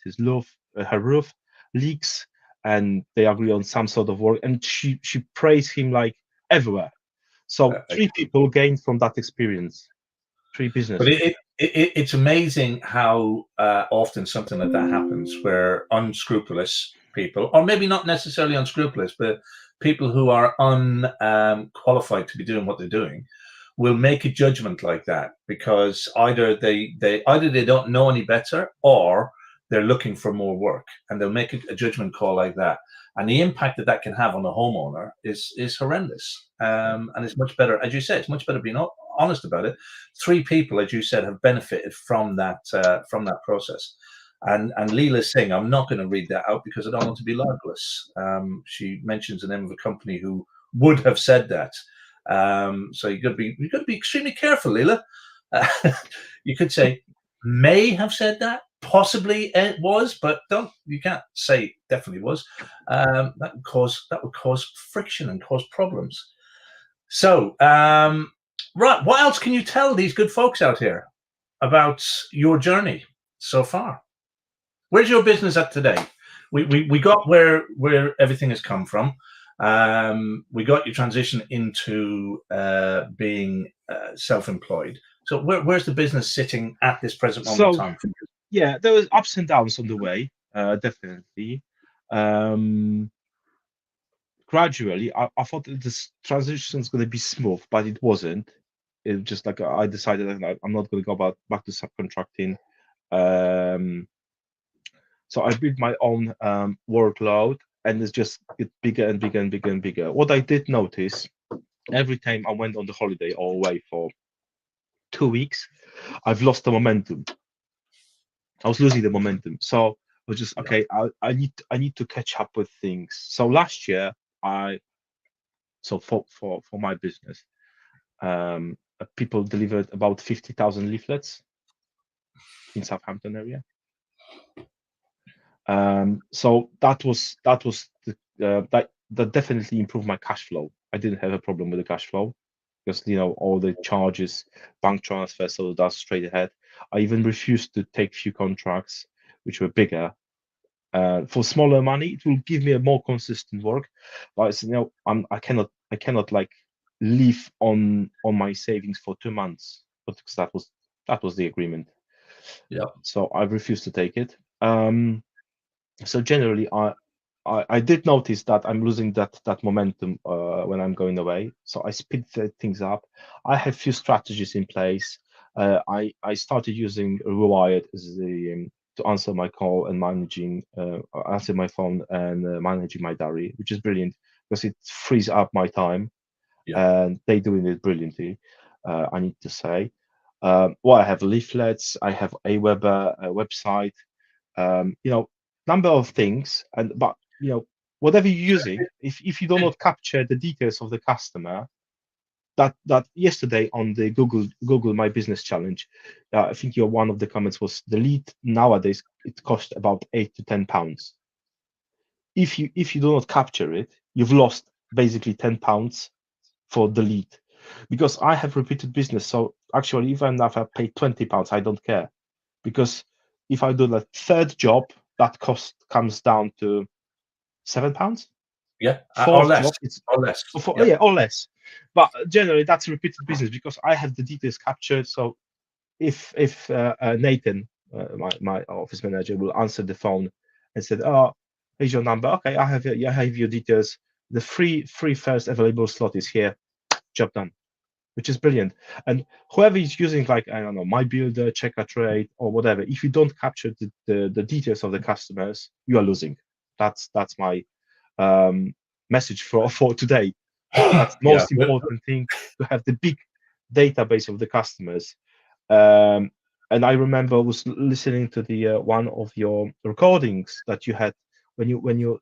her roof leaks, and they agree on some sort of work. And she praised him like everywhere. So 3 people gained from that experience, 3 businesses. But it's amazing how often something like that happens, where unscrupulous people, or maybe not necessarily unscrupulous, but people who are unqualified to be doing what they're doing, will make a judgment like that because either they don't know any better, or they're looking for more work, and they'll make a judgment call like that. And the impact that can have on the homeowner is horrendous. And it's much better, as you said, it's much better being honest about it. 3 people, as you said, have benefited from that process. And Leela Singh, I'm not going to read that out because I don't want to be libelous. She mentions the name of a company who would have said that. So you've got to be extremely careful, Leela. You could say may have said that. Possibly it was, but you can't say definitely was. That would cause friction and cause problems. So, right, what else can you tell these good folks out here about your journey so far? Where's your business at today? We got where everything has come from. We got your transition into being self-employed. So where's the business sitting at this present moment in time? Yeah, there was ups and downs on the way, definitely. Gradually, I thought that this transition is going to be smooth, but it wasn't. It just like I decided that I'm not going to go back to subcontracting. So I built my own workload, and it's just get bigger and bigger and bigger and bigger. What I did notice, every time I went on the holiday or away for 2 weeks, I've lost the momentum. I was losing the momentum. So I was just okay. I need to catch up with things. So last year, for my business, people delivered about 50,000 leaflets in Southampton area. So that definitely improved my cash flow. I didn't have a problem with the cash flow because all the charges, bank transfers, so that's straight ahead. I even refused to take few contracts which were bigger. For smaller money, it will give me a more consistent work. But I cannot like live on my savings for 2 months, because that was the agreement. Yeah. So I refused to take it. So generally, I did notice that I'm losing that momentum when I'm going away. So I speed things up. I have few strategies in place. I started using Rewired as to answer my call and answer my phone and managing my diary, which is brilliant because it frees up my time. Yeah. And they're doing it brilliantly. I need to say. I have leaflets. I have a website. Number of things, but whatever you're using, if you do not capture the details of the customer, that yesterday on the Google My Business Challenge, I think one of the comments was the lead nowadays it costs about £8 to £10. If you do not capture it, you've lost basically £10 for the lead, because I have repeated business. So actually, even if I pay £20, I don't care, because if I do the third job, that cost comes down to £7. Yeah. Fourth Or less. job, it's Or less. or less. But generally, that's repeated business because I have the details captured. So if Nathan, my office manager, will answer the phone and said, "Oh, here's your number. Okay, I have your details. The free first available slot is here. Job done." Which is brilliant. And whoever is using, like, I don't know, My Builder, Checker Trade, or whatever, if you don't capture the details of the customers, you are losing. That's my message for today. That's the most important thing, to have the big database of the customers. And I remember I was listening to the one of your recordings that you had when you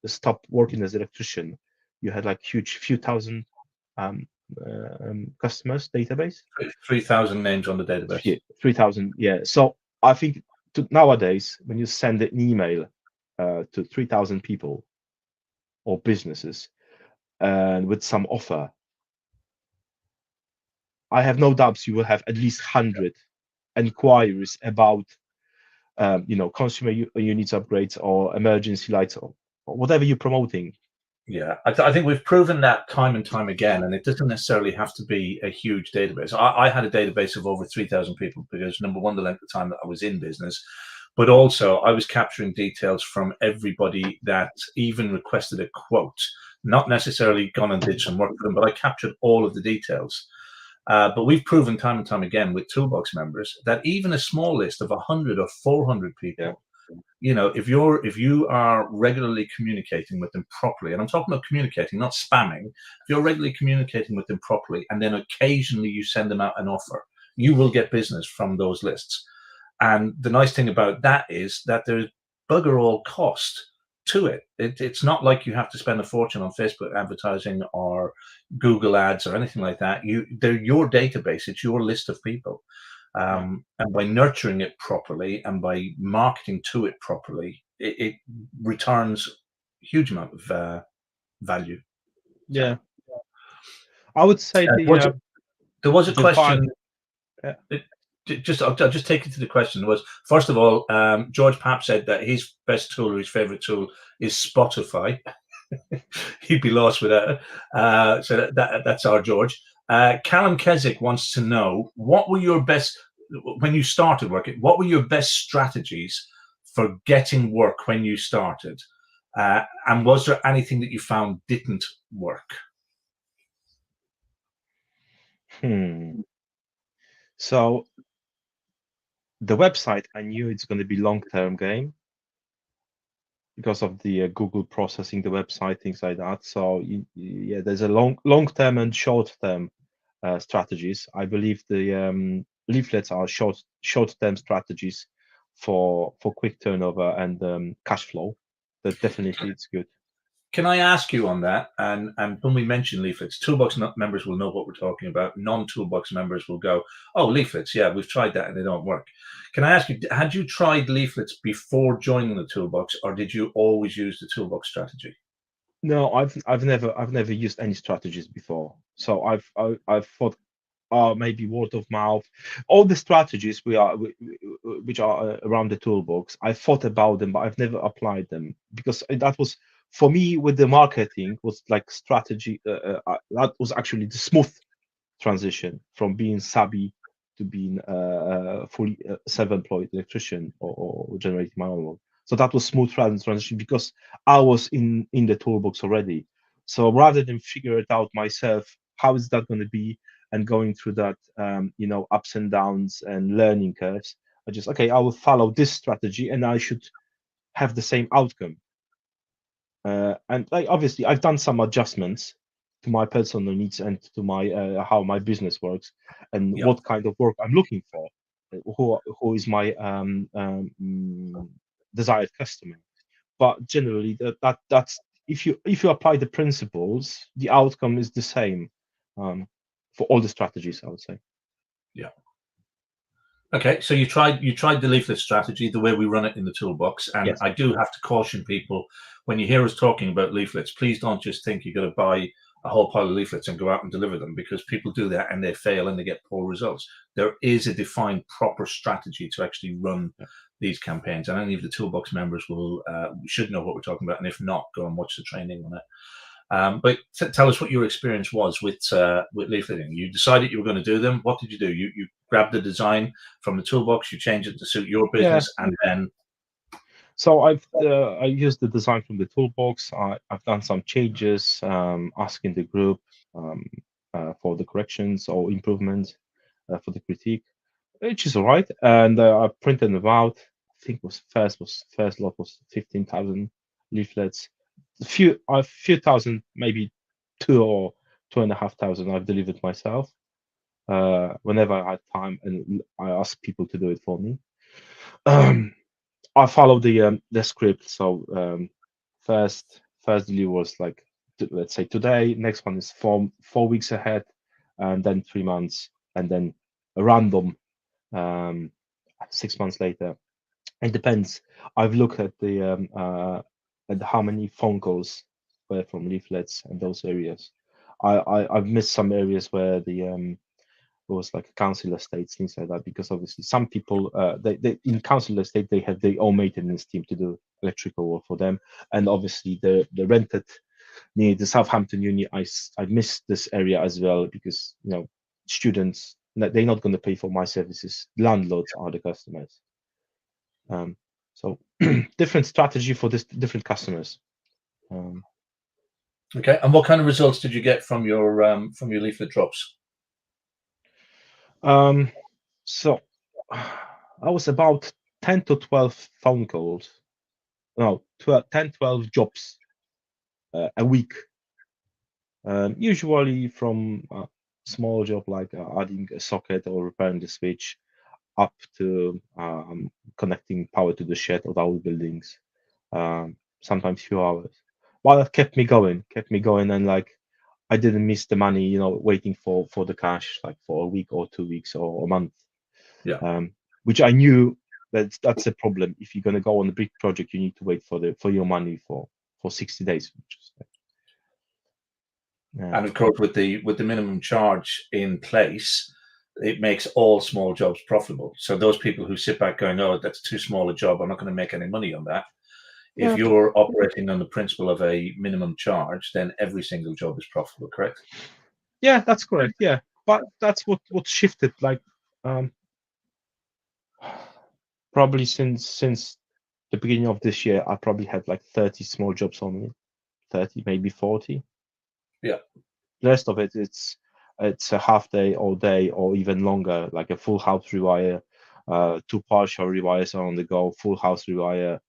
stopped working as an electrician. You had like few thousand customers database. 3,000 names on the database. Yeah, 3,000. Yeah. So I think nowadays, when you send an email to 3,000 people or businesses and with some offer, I have no doubts you will have at least 100 inquiries about consumer units upgrades or emergency lights or whatever you're promoting. Yeah, I think we've proven that time and time again, and it doesn't necessarily have to be a huge database. I had a database of over 3,000 people because, number one, the length of time that I was in business, but also I was capturing details from everybody that even requested a quote, not necessarily gone and did some work for them, but I captured all of the details. But we've proven time and time again with ToolBox members that even a small list of 100 or 400 people, if you are regularly communicating with them properly, and I'm talking about communicating, not spamming, if you're regularly communicating with them properly, and then occasionally you send them out an offer, you will get business from those lists. And the nice thing about that is that there's bugger all cost to it. It's not like you have to spend a fortune on Facebook advertising or Google ads or anything like that. They're your database. It's your list of people. And by nurturing it properly and by marketing to it properly, it returns a huge amount of value. Yeah. I would say there was a question. I'll just take you to the question. Was, first of all, George Papp said that his best tool or his favorite tool is Spotify. He'd be lost without it. So that's our George. Callum Keswick wants to know, what were your best, when you started working, what were your best strategies for getting work when you started? And was there anything that you found didn't work? So the website, I knew it's going to be long-term game because of the Google processing the website, things like that. So yeah, there's a long-term and short-term strategies. I believe the leaflets are short-term strategies for quick turnover and cash flow. But definitely, it's good. Can I ask you on that? And when we mention leaflets, Toolbox members will know what we're talking about. Non-Toolbox members will go, "Oh, leaflets, yeah, we've tried that and they don't work." Can I ask you, had you tried leaflets before joining the Toolbox, or did you always use the Toolbox strategy? No, I've never used any strategies before. So I've thought, maybe word of mouth, all the strategies which are around the toolbox. I thought about them, but I've never applied them because that was for me with the marketing was like strategy. That was actually the smooth transition from being subby to being fully self-employed electrician or generating my own work. So that was smooth transition because I was in the toolbox already. So rather than figure it out myself, how is that going to be, and going through that ups and downs and learning curves, I just I will follow this strategy and I should have the same outcome. And obviously I've done some adjustments to my personal needs and to my how my business works and Yep. what kind of work I'm looking for, who is my desired customer. But generally, that's if you apply the principles, the outcome is the same for all the strategies, I would say. Yeah. Okay, so you tried the leaflet strategy, the way we run it in the toolbox, and Yes. I do have to caution people when you hear us talking about leaflets, please don't just think you're going to buy a whole pile of leaflets and go out and deliver them, because people do that and they fail and they get poor results. There is a defined proper strategy to actually run these campaigns, and any of the toolbox members will should know what we're talking about, and if not, go and watch the training on it. But tell us what your experience was with leafleting. You decided you were going to do them. What did you do? You grabbed the design from the toolbox, you changed it to suit your business, and then. So I used the design from the toolbox. I've done some changes, asking the group for the corrections or improvements for the critique, which is all right. And I printed them out. I think first lot was 15,000 leaflets. A few thousand, maybe 2,500 I've delivered myself whenever I had time, and I asked people to do it for me. I followed the script. So first delivery was like, let's say today. Next one is 4 weeks ahead, and then 3 months, and then a random 6 months later. It depends. I've looked at the at how many phone calls were from leaflets and those areas. I've missed some areas where the was like council estates, things like that, because obviously some people they in council estate they have their own maintenance team to do electrical work for them, and obviously the rented near the Southampton Uni, I missed this area as well, because students, they're not going to pay for my services. Landlords are the customers. So different strategy for this different customers. Okay, and what kind of results did you get from your leaflet drops? So I was about 10 to 12 phone calls, no, 10, 12 jobs a week. Usually from a small job like adding a socket or repairing the switch, up to connecting power to the shed of our buildings, sometimes few hours. Well, that kept me going, and like I didn't miss the money, waiting for the cash like for a week or 2 weeks or a month. Yeah. Which I knew that's a problem. If you're gonna go on a big project, you need to wait for your money for 60 days. And of course, with the minimum charge in place, it makes all small jobs profitable. So those people who sit back going, "Oh, that's too small a job, I'm not going to make any money on that." If you're operating on the principle of a minimum charge, then every single job is profitable, correct? Yeah, that's correct. Yeah, but that's what shifted, like probably since the beginning of this year, I probably had like 30 small jobs only, 30, maybe 40. Yeah. The rest of it, it's a half day or day or even longer, like a full house rewire, 2 partial rewires are on the go, full house rewire,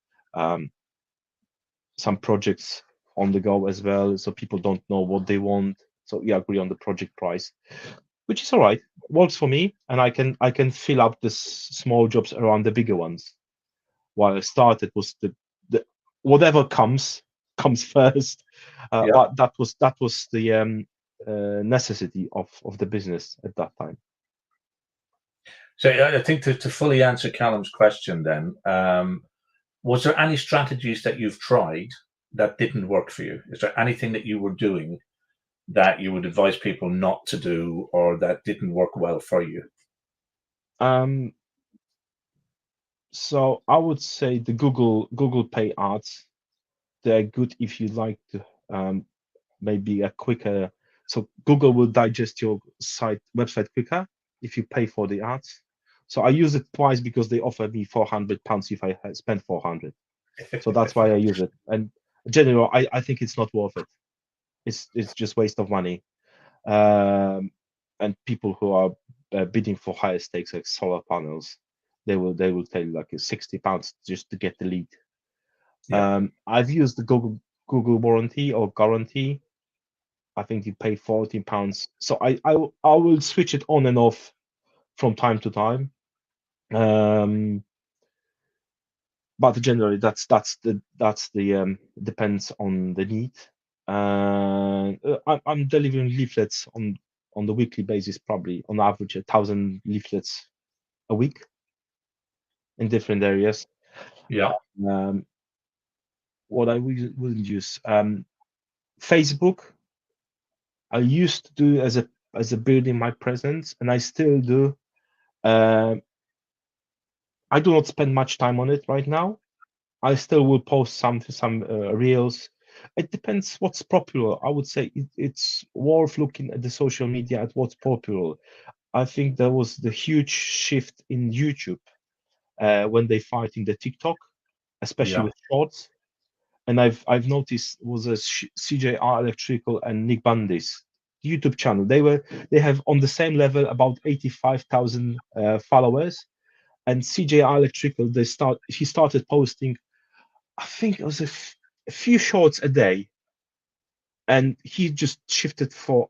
some projects on the go as well, so people don't know what they want. So we agree on the project price, which is all right, works for me, and I can fill up the small jobs around the bigger ones. While I started was the whatever comes first, but that was the necessity of the business at that time. So I think to fully answer Callum's question, then, was there any strategies that you've tried that didn't work for you? Is there anything that you were doing that you would advise people not to do, or that didn't work well for you? So I would say the Google Pay ads, they're good if you like to maybe a quicker. So Google will digest your website quicker if you pay for the ads. So I use it twice because they offer me £400 if I spend 400. So that's why I use it. And generally, I think it's not worth it. It's just waste of money. And people who are bidding for higher stakes like solar panels, they will pay like £60 just to get the lead. Yeah. I've used the Google warranty or guarantee. I think you pay £14. So I will switch it on and off from time to time. But generally that's the depends on the need. I'm delivering leaflets on the weekly basis, probably on average 1,000 leaflets a week in different areas. Yeah. What I will use, Facebook. I used to do as a building my presence, and I still do. I do not spend much time on it right now. I still will post some reels. It depends what's popular. I would say it's worth looking at the social media at what's popular. I think there was the huge shift in YouTube when they fighting the TikTok, especially with shorts. And I've noticed was a CJR Electrical and Nick Bundy's YouTube channel. They have on the same level about 85,000 followers. And CJR Electrical, he started posting, I think it was a few shorts a day, and he just shifted for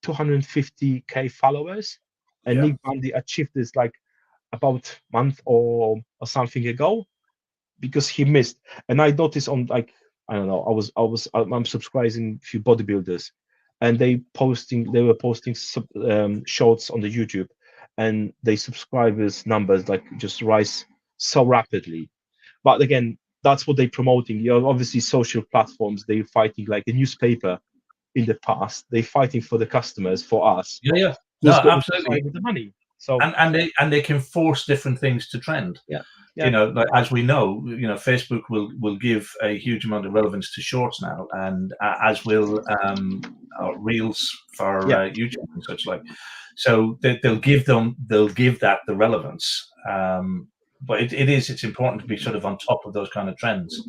250k followers. And Nick Bundy achieved this like about a month or something ago, because he missed. And I noticed on, like, I don't know, I'm subscribing a few bodybuilders, and they were posting shorts on the YouTube, and their subscribers numbers like just rise so rapidly. But again, that's what they're promoting. Obviously social platforms, they're fighting like a newspaper in the past. They're fighting for the customers, for us. Yeah. No, Who's going to absolutely. fight with the money? So and they can force different things to trend. Yeah. You know, like, as we know, Facebook will give a huge amount of relevance to shorts now, and as will reels for YouTube and such like. So they'll give that the relevance. But it's important to be sort of on top of those kind of trends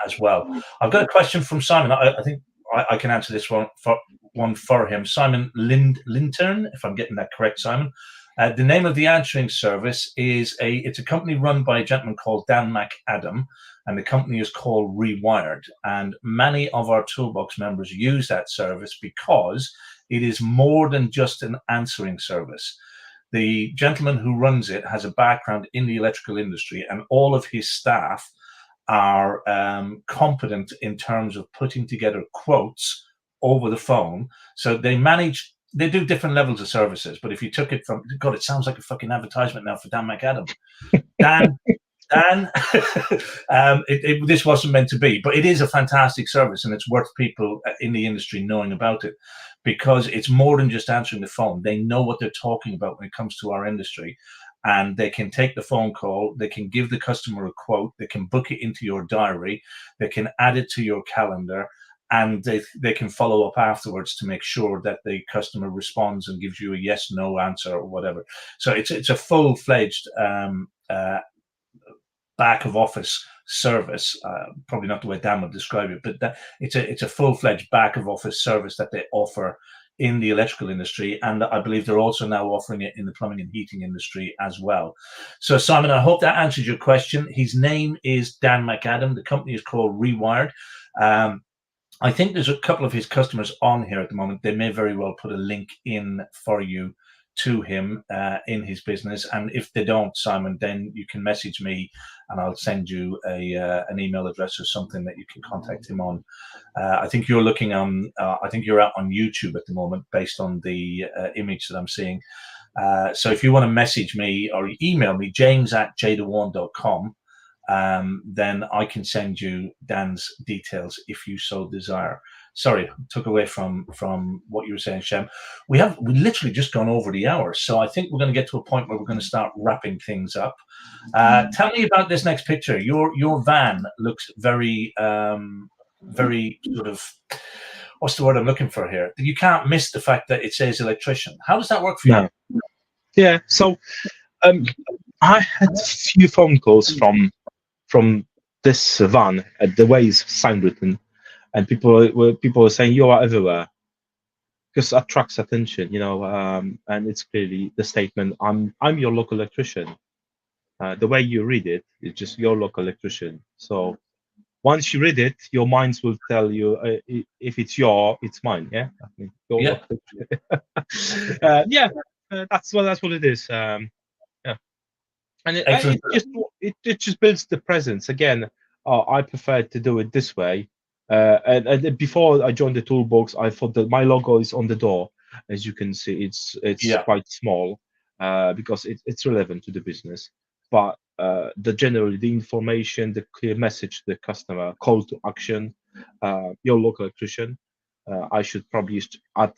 as well. I've got a question from Simon. I think I can answer this one for him. Simon Lintern, if I'm getting that correct, Simon. The name of the answering service is it's a company run by a gentleman called Dan McAdam, and the company is called Rewired. And many of our Toolbox members use that service because it is more than just an answering service. The gentleman who runs it has a background in the electrical industry, and all of his staff are competent in terms of putting together quotes over the phone. So they do different levels of services, but if you took it from, God, it sounds like a fucking advertisement now for Dan McAdam. Dan, this wasn't meant to be, but it is a fantastic service, and it's worth people in the industry knowing about it, because it's more than just answering the phone. They know what they're talking about when it comes to our industry, and they can take the phone call, they can give the customer a quote, they can book it into your diary, they can add it to your calendar, and they can follow up afterwards to make sure that the customer responds and gives you a yes, no answer or whatever. So it's a full-fledged back of office service. Probably not the way Dan would describe it, but it's a full-fledged back-of-office service that they offer in the electrical industry, and I believe they're also now offering it in the plumbing and heating industry as well. So Simon, I hope that answers your question. His name is Dan McAdam. The company is called Rewired. I think there's a couple of his customers on here at the moment. They may very well put a link in for you to him in his business, and if they don't, Simon, then you can message me and I'll send you an email address or something that you can contact him on. I think you're looking on I think you're out on YouTube at the moment based on the image that I'm seeing. So if you want to message me or email me, james@jdewan.com, then I can send you Dan's details if you so desire. Sorry, took away from what you were saying, Shem. We literally just gone over the hour, so I think we're going to get to a point where we're going to start wrapping things up. Tell me about this next picture. Your van looks very very sort of, what's the word I'm looking for here? You can't miss the fact that it says electrician. How does that work for you? Yeah, so I had a few phone calls from this van at the way it's signed written, and people were saying you are everywhere, because it attracts attention, and it's clearly the statement, I'm your local electrician. The way you read it is just your local electrician. So once you read it, your minds will tell you if it's mine. Yeah, I mean, yeah. That's what it is. Yeah, and it just builds the presence. Again, I prefer to do it this way. And before I joined the Toolbox, I thought that my logo is on the door. As you can see, it's quite small because it's relevant to the business. But generally the information, the clear message to the customer, call to action, your local electrician. I should probably add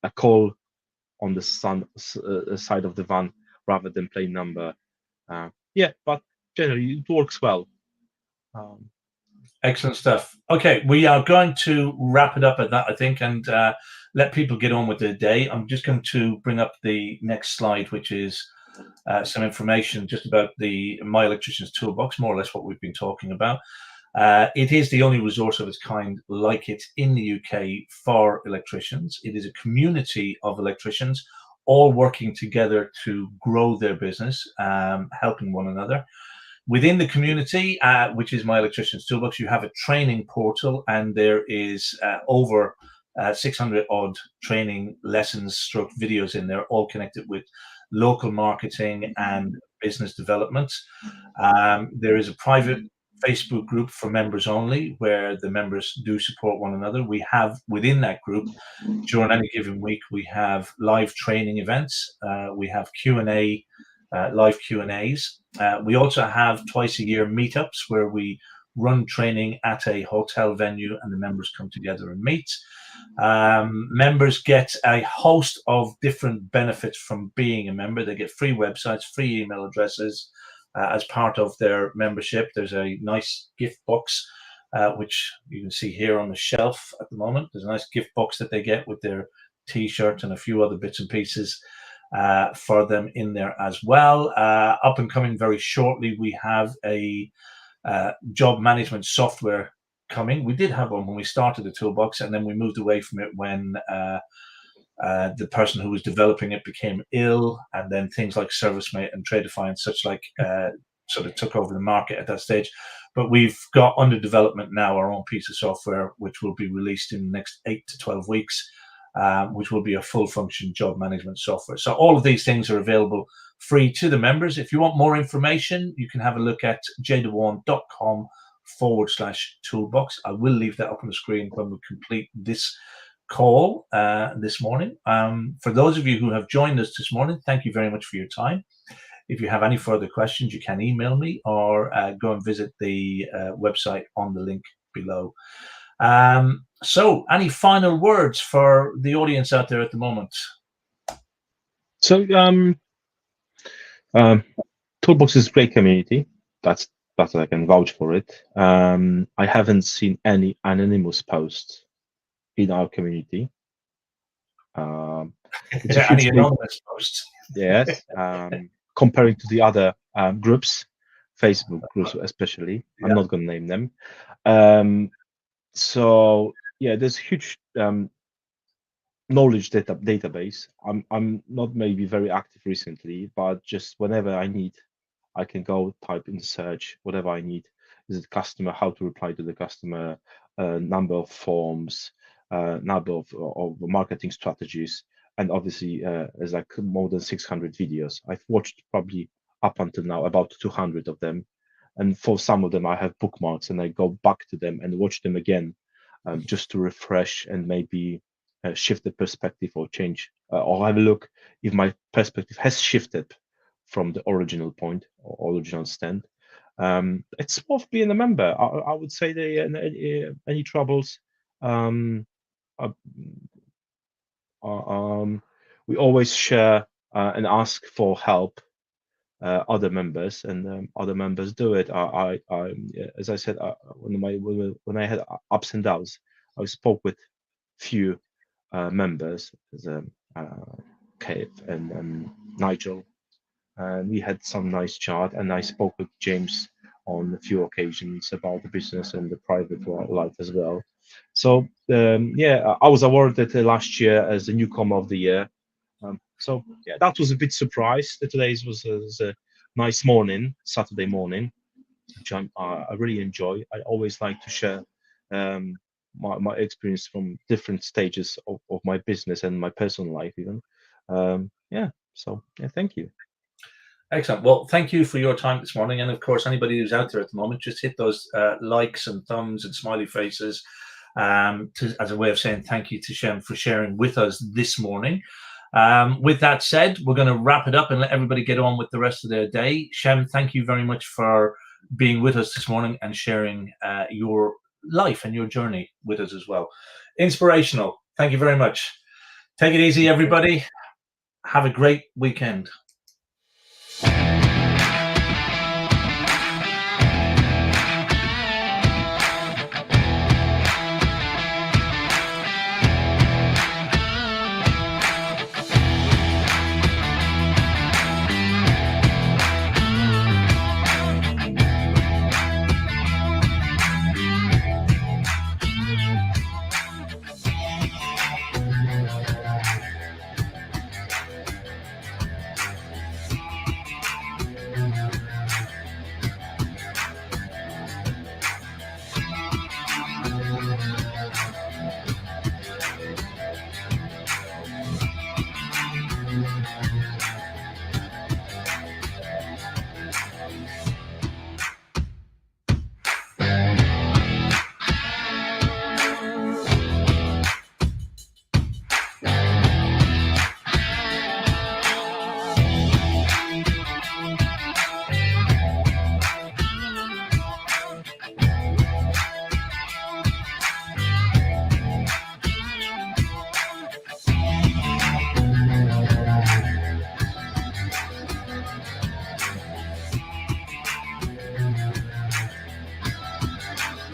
a call on the side of the van rather than plain number. Yeah, but generally it works well. Excellent stuff. Okay, we are going to wrap it up at that, I think, and let people get on with their day. I'm just going to bring up the next slide, which is some information just about the My Electrician's Toolbox, more or less what we've been talking about. It is the only resource of its kind like it in the UK for electricians. It is a community of electricians all working together to grow their business, helping one another. Within the community, which is My Electrician's Toolbox, you have a training portal, and there is over 600 odd training lessons stroke videos in there, all connected with local marketing and business development. There is a private Facebook group for members only, where the members do support one another. We have within that group, during any given week, we have live training events. We have Q&A, live Q&As. We also have twice a year meetups where we run training at a hotel venue and the members come together and meet. Members get a host of different benefits from being a member. They get free websites, free email addresses as part of their membership. There's a nice gift box, which you can see here on the shelf at the moment. There's a nice gift box that they get with their T-shirt and a few other bits and pieces for them in there as well. Up and coming very shortly, we have a job management software coming. We did have one when we started the Toolbox, and then we moved away from it when the person who was developing it became ill, and then things like ServiceMate and Tradeify and such like sort of took over the market at that stage. But we've got under development now our own piece of software, which will be released in the next 8 to 12 weeks, which will be a full function job management software. So all of these things are available free to the members. If you want more information, you can have a look at jdewan.com/toolbox. I will leave that up on the screen when we complete this call this morning. For those of you who have joined us this morning, thank you very much for your time. If you have any further questions, you can email me or go and visit the website on the link below. So any final words for the audience out there at the moment? So Toolbox is a great community. That's I can vouch for it. I haven't seen any anonymous posts in our community. It's any anonymous posts? Yes. Comparing to the other groups, Facebook groups especially. Yeah. I'm not going to name them. So yeah, there's huge knowledge database. I'm not maybe very active recently, but just whenever I need, I can go type in search whatever I need. Is it customer? How to reply to the customer? Number of forms, number of marketing strategies, and obviously there's like more than 600 videos. I've watched probably up until now about 200 of them, and for some of them I have bookmarks and I go back to them and watch them again, just to refresh and maybe shift the perspective or change or have a look if my perspective has shifted from the original point or original stand. It's worth being a member. I would say any troubles. Um, uh, we always share and ask for help other members, and other members do it. As I said, when I had ups and downs, I spoke with few members, as Kate and Nigel, and we had some nice chat. And I spoke with James on a few occasions about the business and the private life as well. So yeah, I was awarded last year as the newcomer of the year. So yeah, that was a bit surprised that today was a nice morning, Saturday morning, which I really enjoy. I always like to share my experience from different stages of my business and my personal life even. Yeah, so yeah, thank you. Excellent. Well, thank you for your time this morning. And of course, anybody who's out there at the moment, just hit those likes and thumbs and smiley faces as a way of saying thank you to Shem for sharing with us this morning. With that said, we're going to wrap it up and let everybody get on with the rest of their day. Shem, thank you very much for being with us this morning and sharing your life and your journey with us as well. Inspirational. Thank you very much. Take it easy, everybody. Have a great weekend.